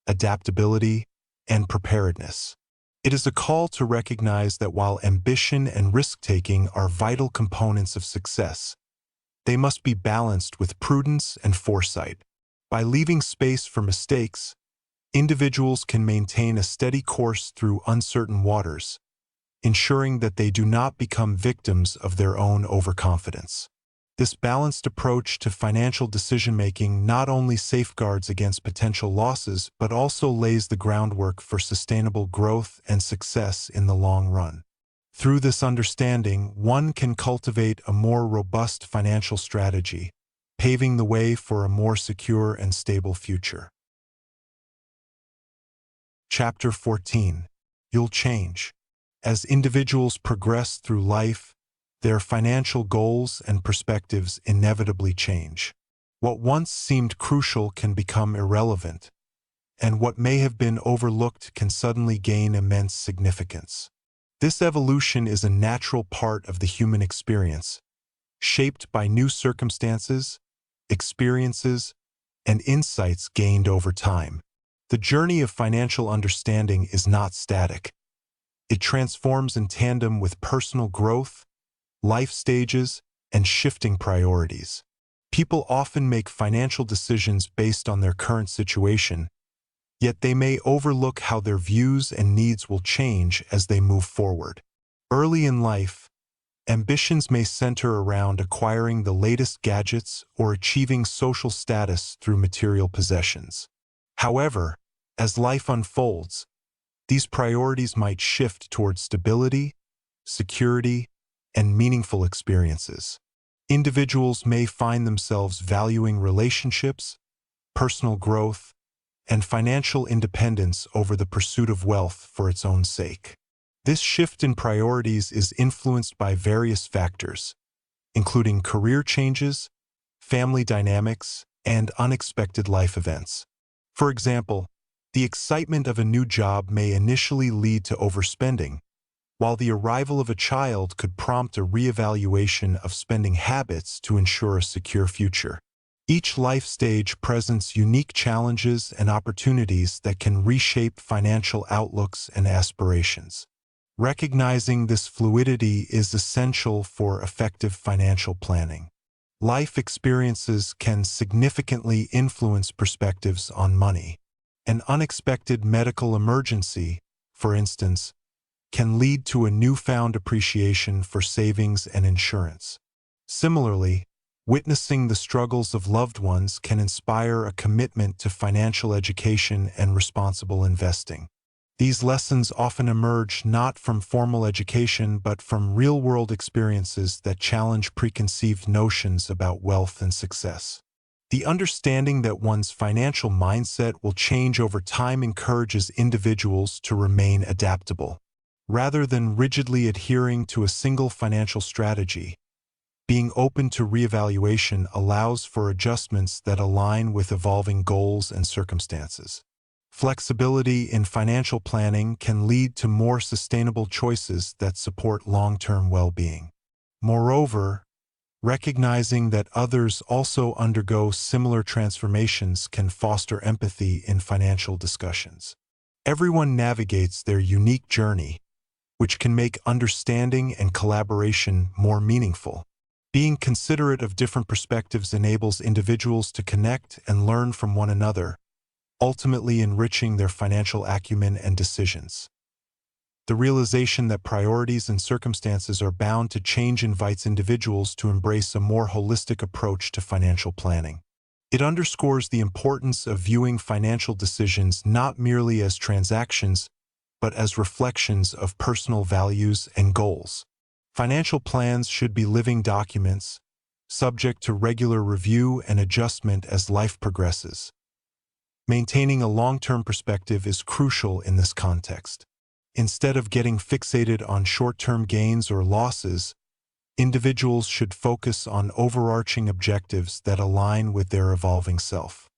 adaptability, and preparedness. It is a call to recognize that while ambition and risk-taking are vital components of success, they must be balanced with prudence and foresight. By leaving space for mistakes, individuals can maintain a steady course through uncertain waters, ensuring that they do not become victims of their own overconfidence. This balanced approach to financial decision-making not only safeguards against potential losses but also lays the groundwork for sustainable growth and success in the long run. Through this understanding, one can cultivate a more robust financial strategy, paving the way for a more secure and stable future. Chapter 14. You'll change. As individuals progress through life, their financial goals and perspectives inevitably change. What once seemed crucial can become irrelevant, and what may have been overlooked can suddenly gain immense significance. This evolution is a natural part of the human experience, shaped by new circumstances, experiences, and insights gained over time. The journey of financial understanding is not static. It transforms in tandem with personal growth, life stages, and shifting priorities. People often make financial decisions based on their current situation, yet they may overlook how their views and needs will change as they move forward. Early in life, ambitions may center around acquiring the latest gadgets or achieving social status through material possessions. However, as life unfolds, these priorities might shift towards stability, security, and meaningful experiences. Individuals may find themselves valuing relationships, personal growth, and financial independence over the pursuit of wealth for its own sake. This shift in priorities is influenced by various factors, including career changes, family dynamics, and unexpected life events. For example, the excitement of a new job may initially lead to overspending, while the arrival of a child could prompt a reevaluation of spending habits to ensure a secure future. Each life stage presents unique challenges and opportunities that can reshape financial outlooks and aspirations. Recognizing this fluidity is essential for effective financial planning. Life experiences can significantly influence perspectives on money. An unexpected medical emergency, for instance, can lead to a newfound appreciation for savings and insurance. Similarly, witnessing the struggles of loved ones can inspire a commitment to financial education and responsible investing. These lessons often emerge not from formal education but from real-world experiences that challenge preconceived notions about wealth and success. The understanding that one's financial mindset will change over time encourages individuals to remain adaptable. Rather than rigidly adhering to a single financial strategy, being open to reevaluation allows for adjustments that align with evolving goals and circumstances. Flexibility in financial planning can lead to more sustainable choices that support long-term well-being. Moreover, recognizing that others also undergo similar transformations can foster empathy in financial discussions. Everyone navigates their unique journey, which can make understanding and collaboration more meaningful. Being considerate of different perspectives enables individuals to connect and learn from one another, ultimately enriching their financial acumen and decisions. The realization that priorities and circumstances are bound to change invites individuals to embrace a more holistic approach to financial planning. It underscores the importance of viewing financial decisions not merely as transactions, but as reflections of personal values and goals. Financial plans should be living documents, subject to regular review and adjustment as life progresses. Maintaining a long-term perspective is crucial in this context. Instead of getting fixated on short-term gains or losses, individuals should focus on overarching objectives that align with their evolving self.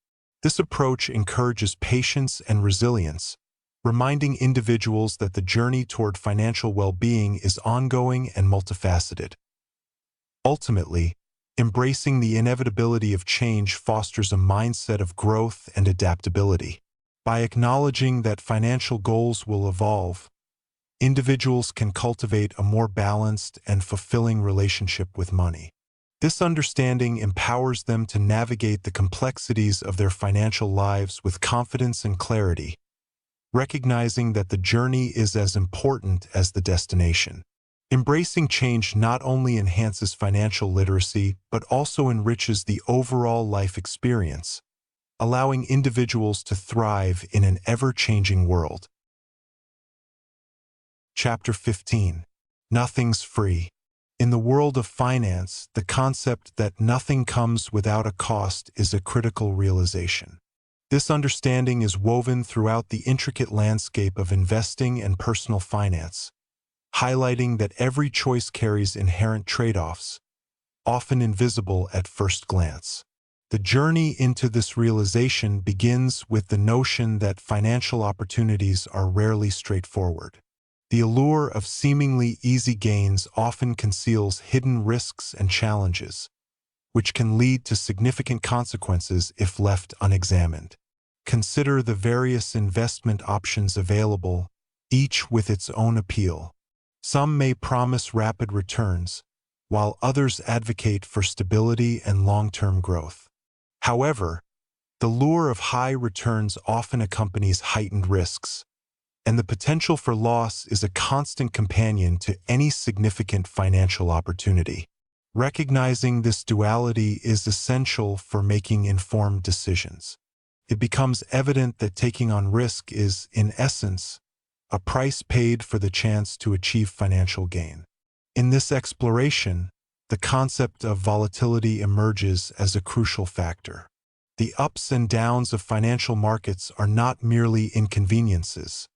This approach encourages patience and resilience, reminding individuals that the journey toward financial well-being is ongoing and multifaceted. Ultimately, embracing the inevitability of change fosters a mindset of growth and adaptability. By acknowledging that financial goals will evolve, individuals can cultivate a more balanced and fulfilling relationship with money. This understanding empowers them to navigate the complexities of their financial lives with confidence and clarity, recognizing that the journey is as important as the destination. Embracing change not only enhances financial literacy but also enriches the overall life experience, allowing individuals to thrive in an ever-changing world. Chapter 15. Nothing's free. In the world of finance, the concept that nothing comes without a cost is a critical realization. This understanding is woven throughout the intricate landscape of investing and personal finance, highlighting that every choice carries inherent trade-offs, often invisible at first glance. The journey into this realization begins with the notion that financial opportunities are rarely straightforward. The allure of seemingly easy gains often conceals hidden risks and challenges, which can lead to significant consequences if left unexamined. Consider the various investment options available, each with its own appeal. Some may promise rapid returns, while others advocate for stability and long-term growth. However, the lure of high returns often accompanies heightened risks, and the potential for loss is a constant companion to any significant financial opportunity. Recognizing this duality is essential for making informed decisions. It becomes evident that taking on risk is, in essence, a price paid for the chance to achieve financial gain. In this exploration, the concept of volatility emerges as a crucial factor. The ups and downs of financial markets are not merely inconveniences.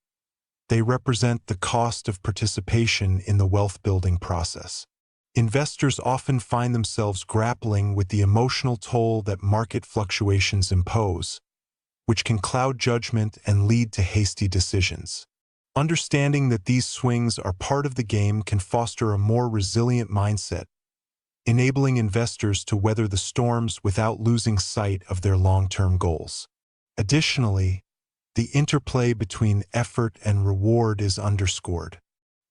They represent the cost of participation in the wealth-building process. Investors often find themselves grappling with the emotional toll that market fluctuations impose, which can cloud judgment and lead to hasty decisions. Understanding that these swings are part of the game can foster a more resilient mindset, enabling investors to weather the storms without losing sight of their long-term goals. Additionally, the interplay between effort and reward is underscored.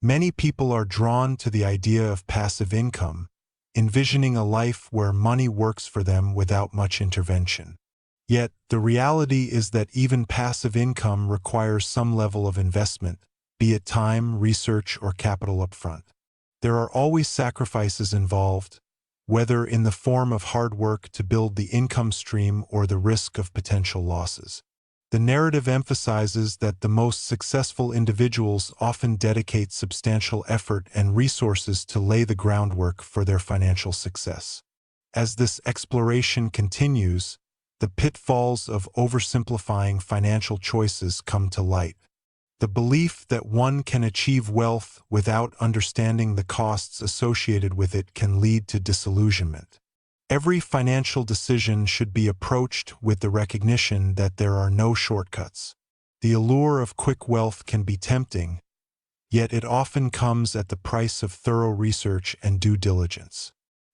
Many people are drawn to the idea of passive income, envisioning a life where money works for them without much intervention. Yet, the reality is that even passive income requires some level of investment, be it time, research, or capital upfront. There are always sacrifices involved, whether in the form of hard work to build the income stream or the risk of potential losses. The narrative emphasizes that the most successful individuals often dedicate substantial effort and resources to lay the groundwork for their financial success. As this exploration continues, the pitfalls of oversimplifying financial choices come to light. The belief that one can achieve wealth without understanding the costs associated with it can lead to disillusionment. Every financial decision should be approached with the recognition that there are no shortcuts. The allure of quick wealth can be tempting, yet it often comes at the price of thorough research and due diligence.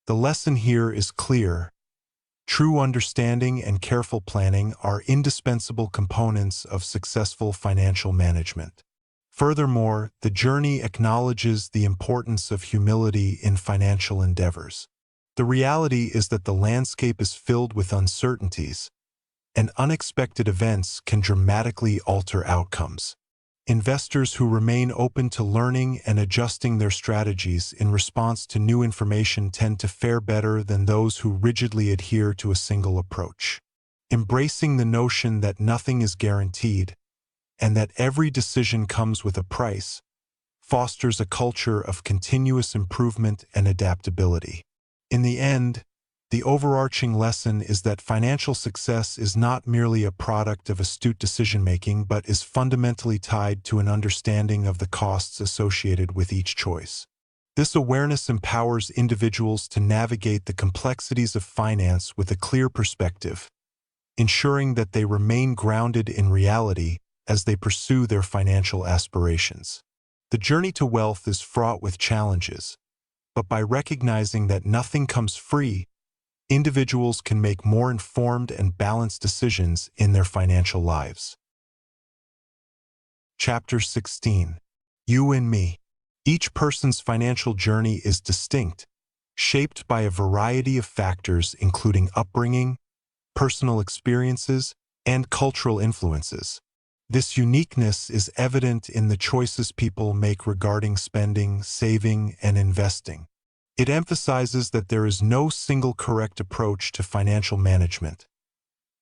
The lesson here is clear. True understanding and careful planning are indispensable components of successful financial management. Furthermore, the journey acknowledges the importance of humility in financial endeavors. The reality is that the landscape is filled with uncertainties, and unexpected events can dramatically alter outcomes. Investors who remain open to learning and adjusting their strategies in response to new information tend to fare better than those who rigidly adhere to a single approach. Embracing the notion that nothing is guaranteed and that every decision comes with a price fosters a culture of continuous improvement and adaptability. In the end, the overarching lesson is that financial success is not merely a product of astute decision-making but is fundamentally tied to an understanding of the costs associated with each choice. This awareness empowers individuals to navigate the complexities of finance with a clear perspective, ensuring that they remain grounded in reality as they pursue their financial aspirations. The journey to wealth is fraught with challenges, but by recognizing that nothing comes free, individuals can make more informed and balanced decisions in their financial lives. Chapter 16. You and Me. Each person's financial journey is distinct, shaped by a variety of factors including upbringing, personal experiences, and cultural influences. This uniqueness is evident in the choices people make regarding spending, saving, and investing. It emphasizes that there is no single correct approach to financial management.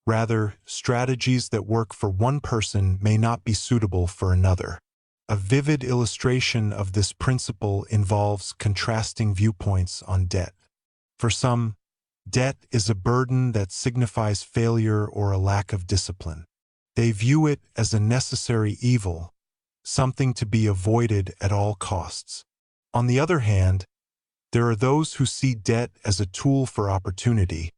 Rather, strategies that work for one person may not be suitable for another. A vivid illustration of this principle involves contrasting viewpoints on debt. For some, debt is a burden that signifies failure or a lack of discipline. They view it as a necessary evil, something to be avoided at all costs. On the other hand, there are those who see debt as a tool for opportunity,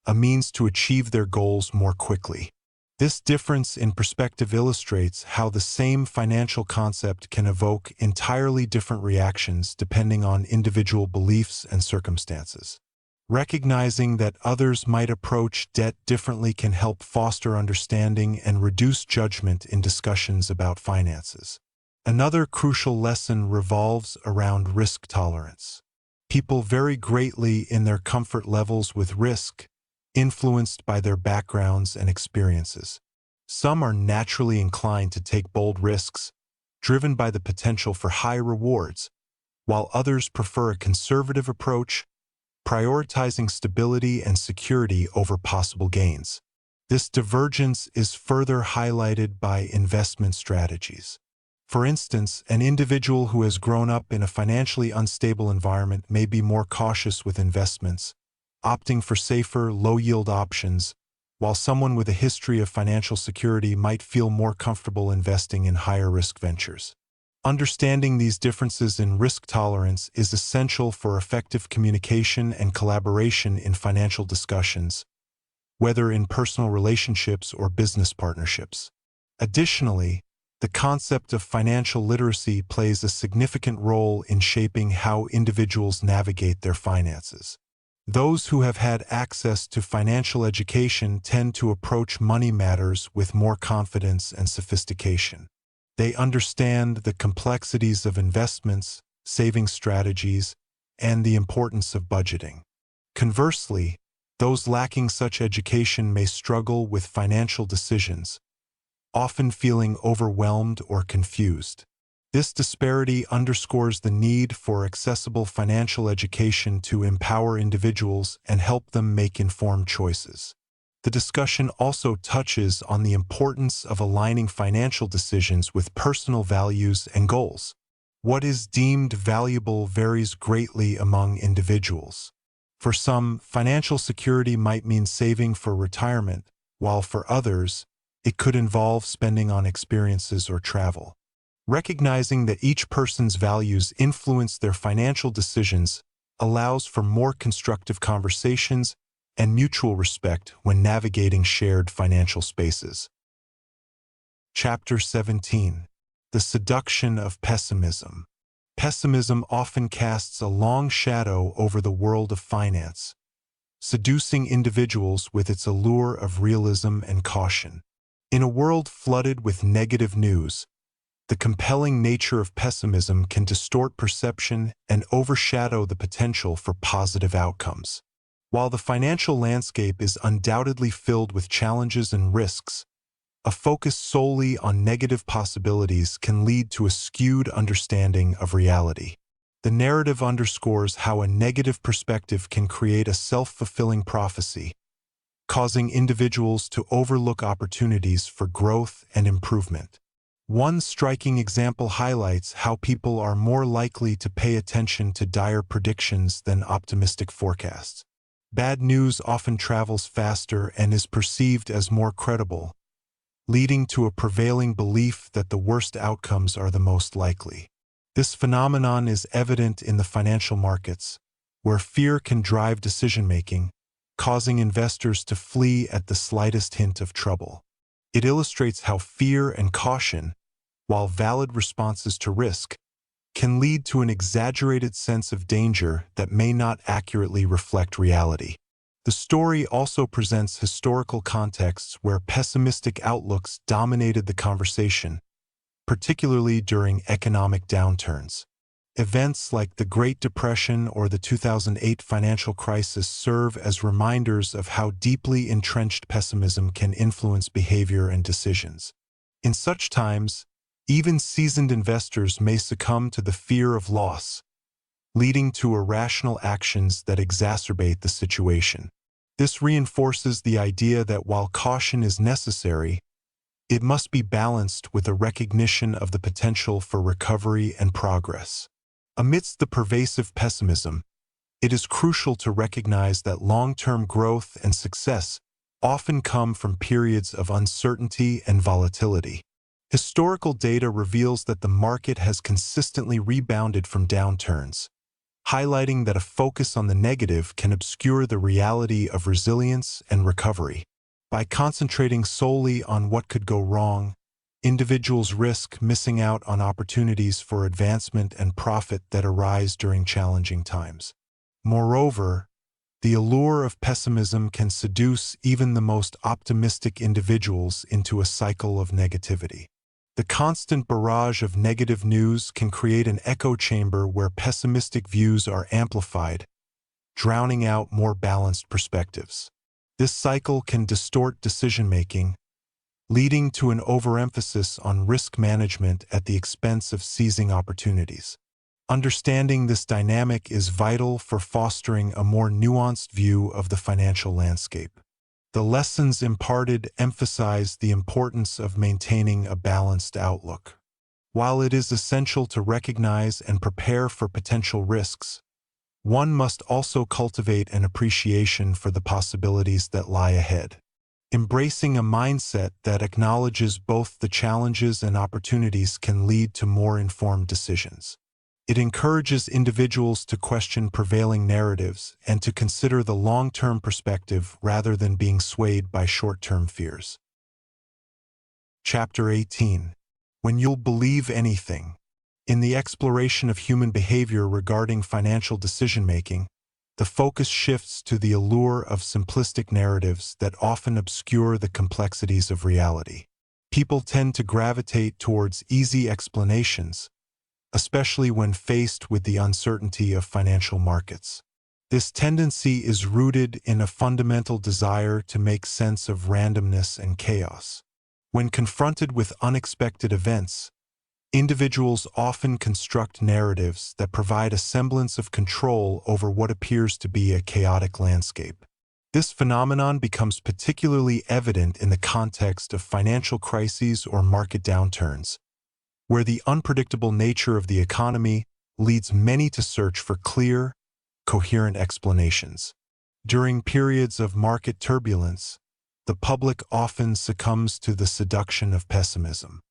a means to achieve their goals more quickly. This difference in perspective illustrates how the same financial concept can evoke entirely different reactions depending on individual beliefs and circumstances. Recognizing that others might approach debt differently can help foster understanding and reduce judgment in discussions about finances. Another crucial lesson revolves around risk tolerance. People vary greatly in their comfort levels with risk, influenced by their backgrounds and experiences. Some are naturally inclined to take bold risks, driven by the potential for high rewards, while others prefer a conservative approach, prioritizing stability and security over possible gains. This divergence is further highlighted by investment strategies. For instance, an individual who has grown up in a financially unstable environment may be more cautious with investments, opting for safer, low-yield options, while someone with a history of financial security might feel more comfortable investing in higher-risk ventures. Understanding these differences in risk tolerance is essential for effective communication and collaboration in financial discussions, whether in personal relationships or business partnerships. Additionally, the concept of financial literacy plays a significant role in shaping how individuals navigate their finances. Those who have had access to financial education tend to approach money matters with more confidence and sophistication. They understand the complexities of investments, saving strategies, and the importance of budgeting. Conversely, those lacking such education may struggle with financial decisions, often feeling overwhelmed or confused. This disparity underscores the need for accessible financial education to empower individuals and help them make informed choices. The discussion also touches on the importance of aligning financial decisions with personal values and goals. What is deemed valuable varies greatly among individuals. For some, financial security might mean saving for retirement, while for others, it could involve spending on experiences or travel. Recognizing that each person's values influence their financial decisions allows for more constructive conversations and mutual respect when navigating shared financial spaces. Chapter 17. The Seduction of Pessimism. Pessimism often casts a long shadow over the world of finance, seducing individuals with its allure of realism and caution. In a world flooded with negative news, the compelling nature of pessimism can distort perception and overshadow the potential for positive outcomes. While the financial landscape is undoubtedly filled with challenges and risks, a focus solely on negative possibilities can lead to a skewed understanding of reality. The narrative underscores how a negative perspective can create a self-fulfilling prophecy, causing individuals to overlook opportunities for growth and improvement. One striking example highlights how people are more likely to pay attention to dire predictions than optimistic forecasts. Bad news often travels faster and is perceived as more credible, leading to a prevailing belief that the worst outcomes are the most likely. This phenomenon is evident in the financial markets, where fear can drive decision-making, causing investors to flee at the slightest hint of trouble. It illustrates how fear and caution, while valid responses to risk, can lead to an exaggerated sense of danger that may not accurately reflect reality. The story also presents historical contexts where pessimistic outlooks dominated the conversation, particularly during economic downturns. Events like the Great Depression or the 2008 financial crisis serve as reminders of how deeply entrenched pessimism can influence behavior and decisions. In such times, even seasoned investors may succumb to the fear of loss, leading to irrational actions that exacerbate the situation. This reinforces the idea that while caution is necessary, it must be balanced with a recognition of the potential for recovery and progress. Amidst the pervasive pessimism, it is crucial to recognize that long-term growth and success often come from periods of uncertainty and volatility. Historical data reveals that the market has consistently rebounded from downturns, highlighting that a focus on the negative can obscure the reality of resilience and recovery. By concentrating solely on what could go wrong, individuals risk missing out on opportunities for advancement and profit that arise during challenging times. Moreover, the allure of pessimism can seduce even the most optimistic individuals into a cycle of negativity. The constant barrage of negative news can create an echo chamber where pessimistic views are amplified, drowning out more balanced perspectives. This cycle can distort decision-making, leading to an overemphasis on risk management at the expense of seizing opportunities. Understanding this dynamic is vital for fostering a more nuanced view of the financial landscape. The lessons imparted emphasize the importance of maintaining a balanced outlook. While it is essential to recognize and prepare for potential risks, one must also cultivate an appreciation for the possibilities that lie ahead. Embracing a mindset that acknowledges both the challenges and opportunities can lead to more informed decisions. It encourages individuals to question prevailing narratives and to consider the long-term perspective rather than being swayed by short-term fears. Chapter 18. When You'll Believe Anything. In the exploration of human behavior regarding financial decision-making, the focus shifts to the allure of simplistic narratives that often obscure the complexities of reality. People tend to gravitate towards easy explanations, especially when faced with the uncertainty of financial markets. This tendency is rooted in a fundamental desire to make sense of randomness and chaos. When confronted with unexpected events, individuals often construct narratives that provide a semblance of control over what appears to be a chaotic landscape. This phenomenon becomes particularly evident in the context of financial crises or market downturns, where the unpredictable nature of the economy leads many to search for clear, coherent explanations. During periods of market turbulence, the public often succumbs to the seduction of pessimism.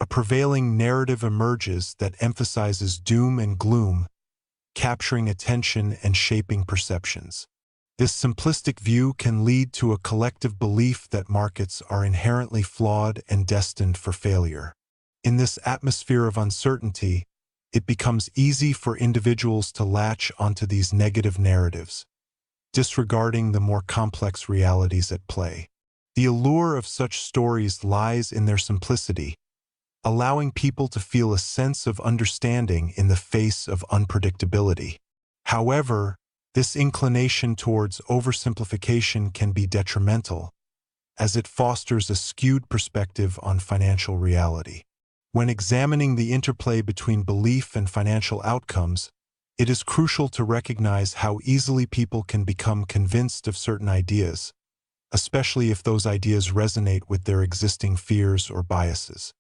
A prevailing narrative emerges that emphasizes doom and gloom, capturing attention and shaping perceptions. This simplistic view can lead to a collective belief that markets are inherently flawed and destined for failure. In this atmosphere of uncertainty, it becomes easy for individuals to latch onto these negative narratives, disregarding the more complex realities at play. The allure of such stories lies in their simplicity, allowing people to feel a sense of understanding in the face of unpredictability. However, this inclination towards oversimplification can be detrimental, as it fosters a skewed perspective on financial reality. When examining the interplay between belief and financial outcomes, it is crucial to recognize how easily people can become convinced of certain ideas, especially if those ideas resonate with their existing fears or biases.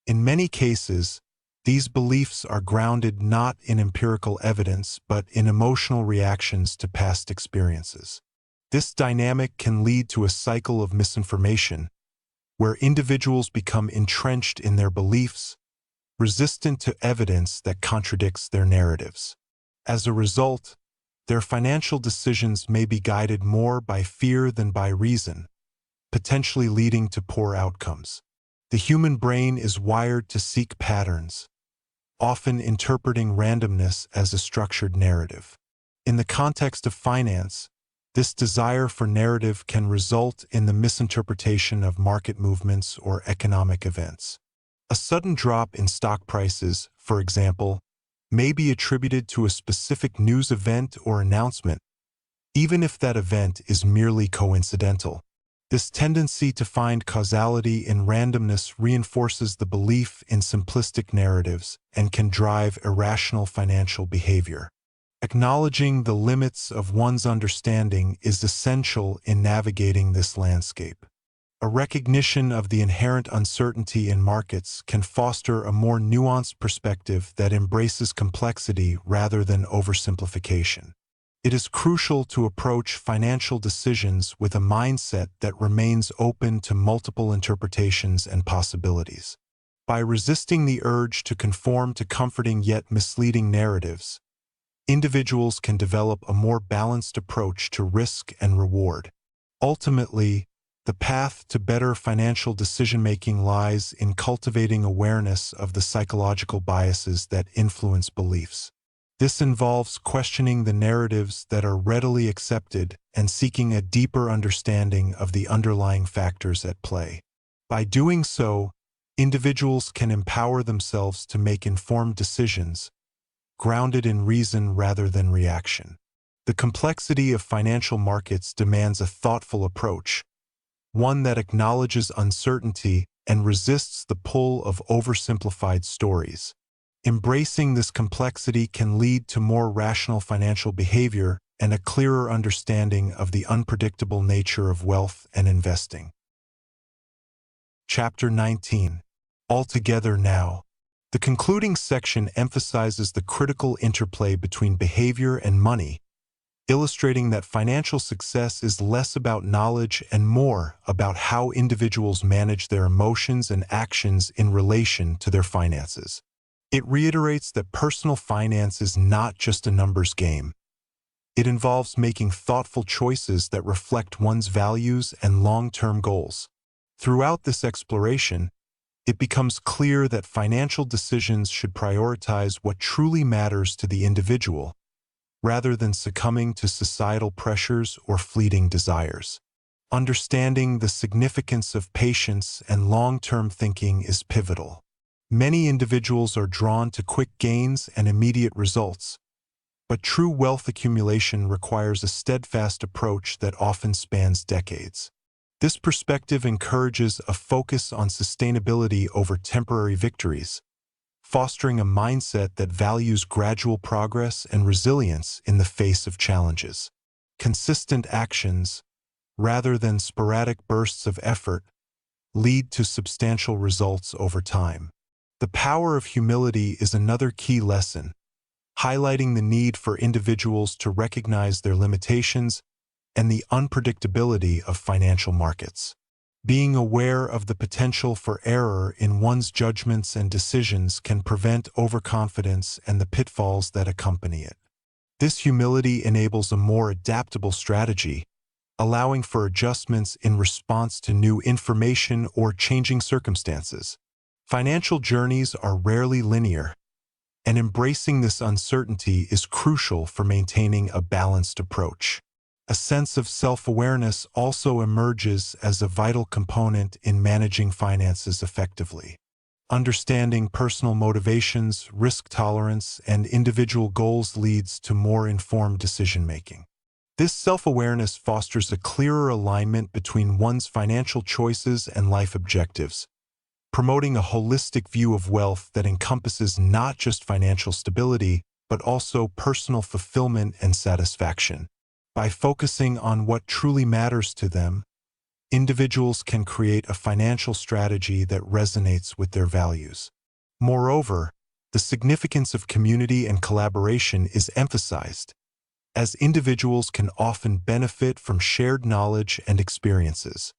In many cases, these beliefs are grounded not in empirical evidence but in emotional reactions to past experiences. This dynamic can lead to a cycle of misinformation, where individuals become entrenched in their beliefs, resistant to evidence that contradicts their narratives. As a result, their financial decisions may be guided more by fear than by reason, potentially leading to poor outcomes. The human brain is wired to seek patterns, often interpreting randomness as a structured narrative. In the context of finance, this desire for narrative can result in the misinterpretation of market movements or economic events. A sudden drop in stock prices, for example, may be attributed to a specific news event or announcement, even if that event is merely coincidental. This tendency to find causality in randomness reinforces the belief in simplistic narratives and can drive irrational financial behavior. Acknowledging the limits of one's understanding is essential in navigating this landscape. A recognition of the inherent uncertainty in markets can foster a more nuanced perspective that embraces complexity rather than oversimplification. It is crucial to approach financial decisions with a mindset that remains open to multiple interpretations and possibilities. By resisting the urge to conform to comforting yet misleading narratives, individuals can develop a more balanced approach to risk and reward. Ultimately, the path to better financial decision-making lies in cultivating awareness of the psychological biases that influence beliefs. This involves questioning the narratives that are readily accepted and seeking a deeper understanding of the underlying factors at play. By doing so, individuals can empower themselves to make informed decisions, grounded in reason rather than reaction. The complexity of financial markets demands a thoughtful approach, one that acknowledges uncertainty and resists the pull of oversimplified stories. Embracing this complexity can lead to more rational financial behavior and a clearer understanding of the unpredictable nature of wealth and investing. Chapter 19. Altogether Now. The concluding section emphasizes the critical interplay between behavior and money, illustrating that financial success is less about knowledge and more about how individuals manage their emotions and actions in relation to their finances. It reiterates that personal finance is not just a numbers game. It involves making thoughtful choices that reflect one's values and long-term goals. Throughout this exploration, it becomes clear that financial decisions should prioritize what truly matters to the individual, rather than succumbing to societal pressures or fleeting desires. Understanding the significance of patience and long-term thinking is pivotal. Many individuals are drawn to quick gains and immediate results, but true wealth accumulation requires a steadfast approach that often spans decades. This perspective encourages a focus on sustainability over temporary victories, fostering a mindset that values gradual progress and resilience in the face of challenges. Consistent actions, rather than sporadic bursts of effort, lead to substantial results over time. The power of humility is another key lesson, highlighting the need for individuals to recognize their limitations and the unpredictability of financial markets. Being aware of the potential for error in one's judgments and decisions can prevent overconfidence and the pitfalls that accompany it. This humility enables a more adaptable strategy, allowing for adjustments in response to new information or changing circumstances. Financial journeys are rarely linear, and embracing this uncertainty is crucial for maintaining a balanced approach. A sense of self-awareness also emerges as a vital component in managing finances effectively. Understanding personal motivations, risk tolerance, and individual goals leads to more informed decision-making. This self-awareness fosters a clearer alignment between one's financial choices and life objectives, promoting a holistic view of wealth that encompasses not just financial stability, but also personal fulfillment and satisfaction. By focusing on what truly matters to them, individuals can create a financial strategy that resonates with their values. Moreover, the significance of community and collaboration is emphasized, as individuals can often benefit from shared knowledge and experiences.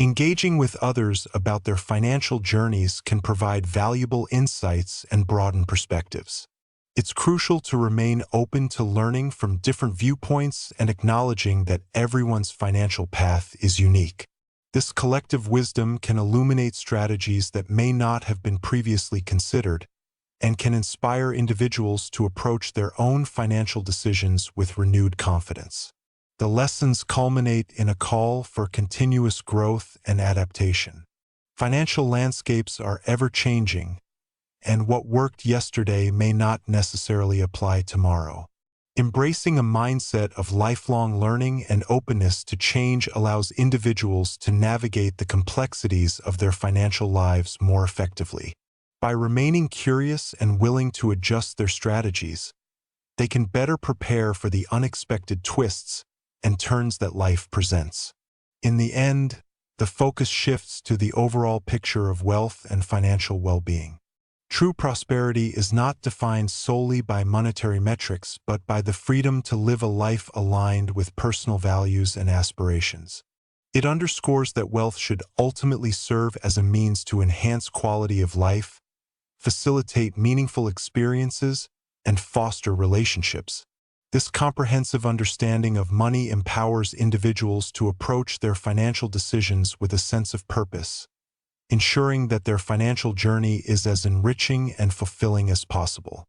Engaging with others about their financial journeys can provide valuable insights and broaden perspectives. It's crucial to remain open to learning from different viewpoints and acknowledging that everyone's financial path is unique. This collective wisdom can illuminate strategies that may not have been previously considered and can inspire individuals to approach their own financial decisions with renewed confidence. The lessons culminate in a call for continuous growth and adaptation. Financial landscapes are ever-changing, and what worked yesterday may not necessarily apply tomorrow. Embracing a mindset of lifelong learning and openness to change allows individuals to navigate the complexities of their financial lives more effectively. By remaining curious and willing to adjust their strategies, they can better prepare for the unexpected twists and turns that life presents. In the end, the focus shifts to the overall picture of wealth and financial well-being. True prosperity is not defined solely by monetary metrics, but by the freedom to live a life aligned with personal values and aspirations. It underscores that wealth should ultimately serve as a means to enhance quality of life, facilitate meaningful experiences, and foster relationships. This comprehensive understanding of money empowers individuals to approach their financial decisions with a sense of purpose, ensuring that their financial journey is as enriching and fulfilling as possible.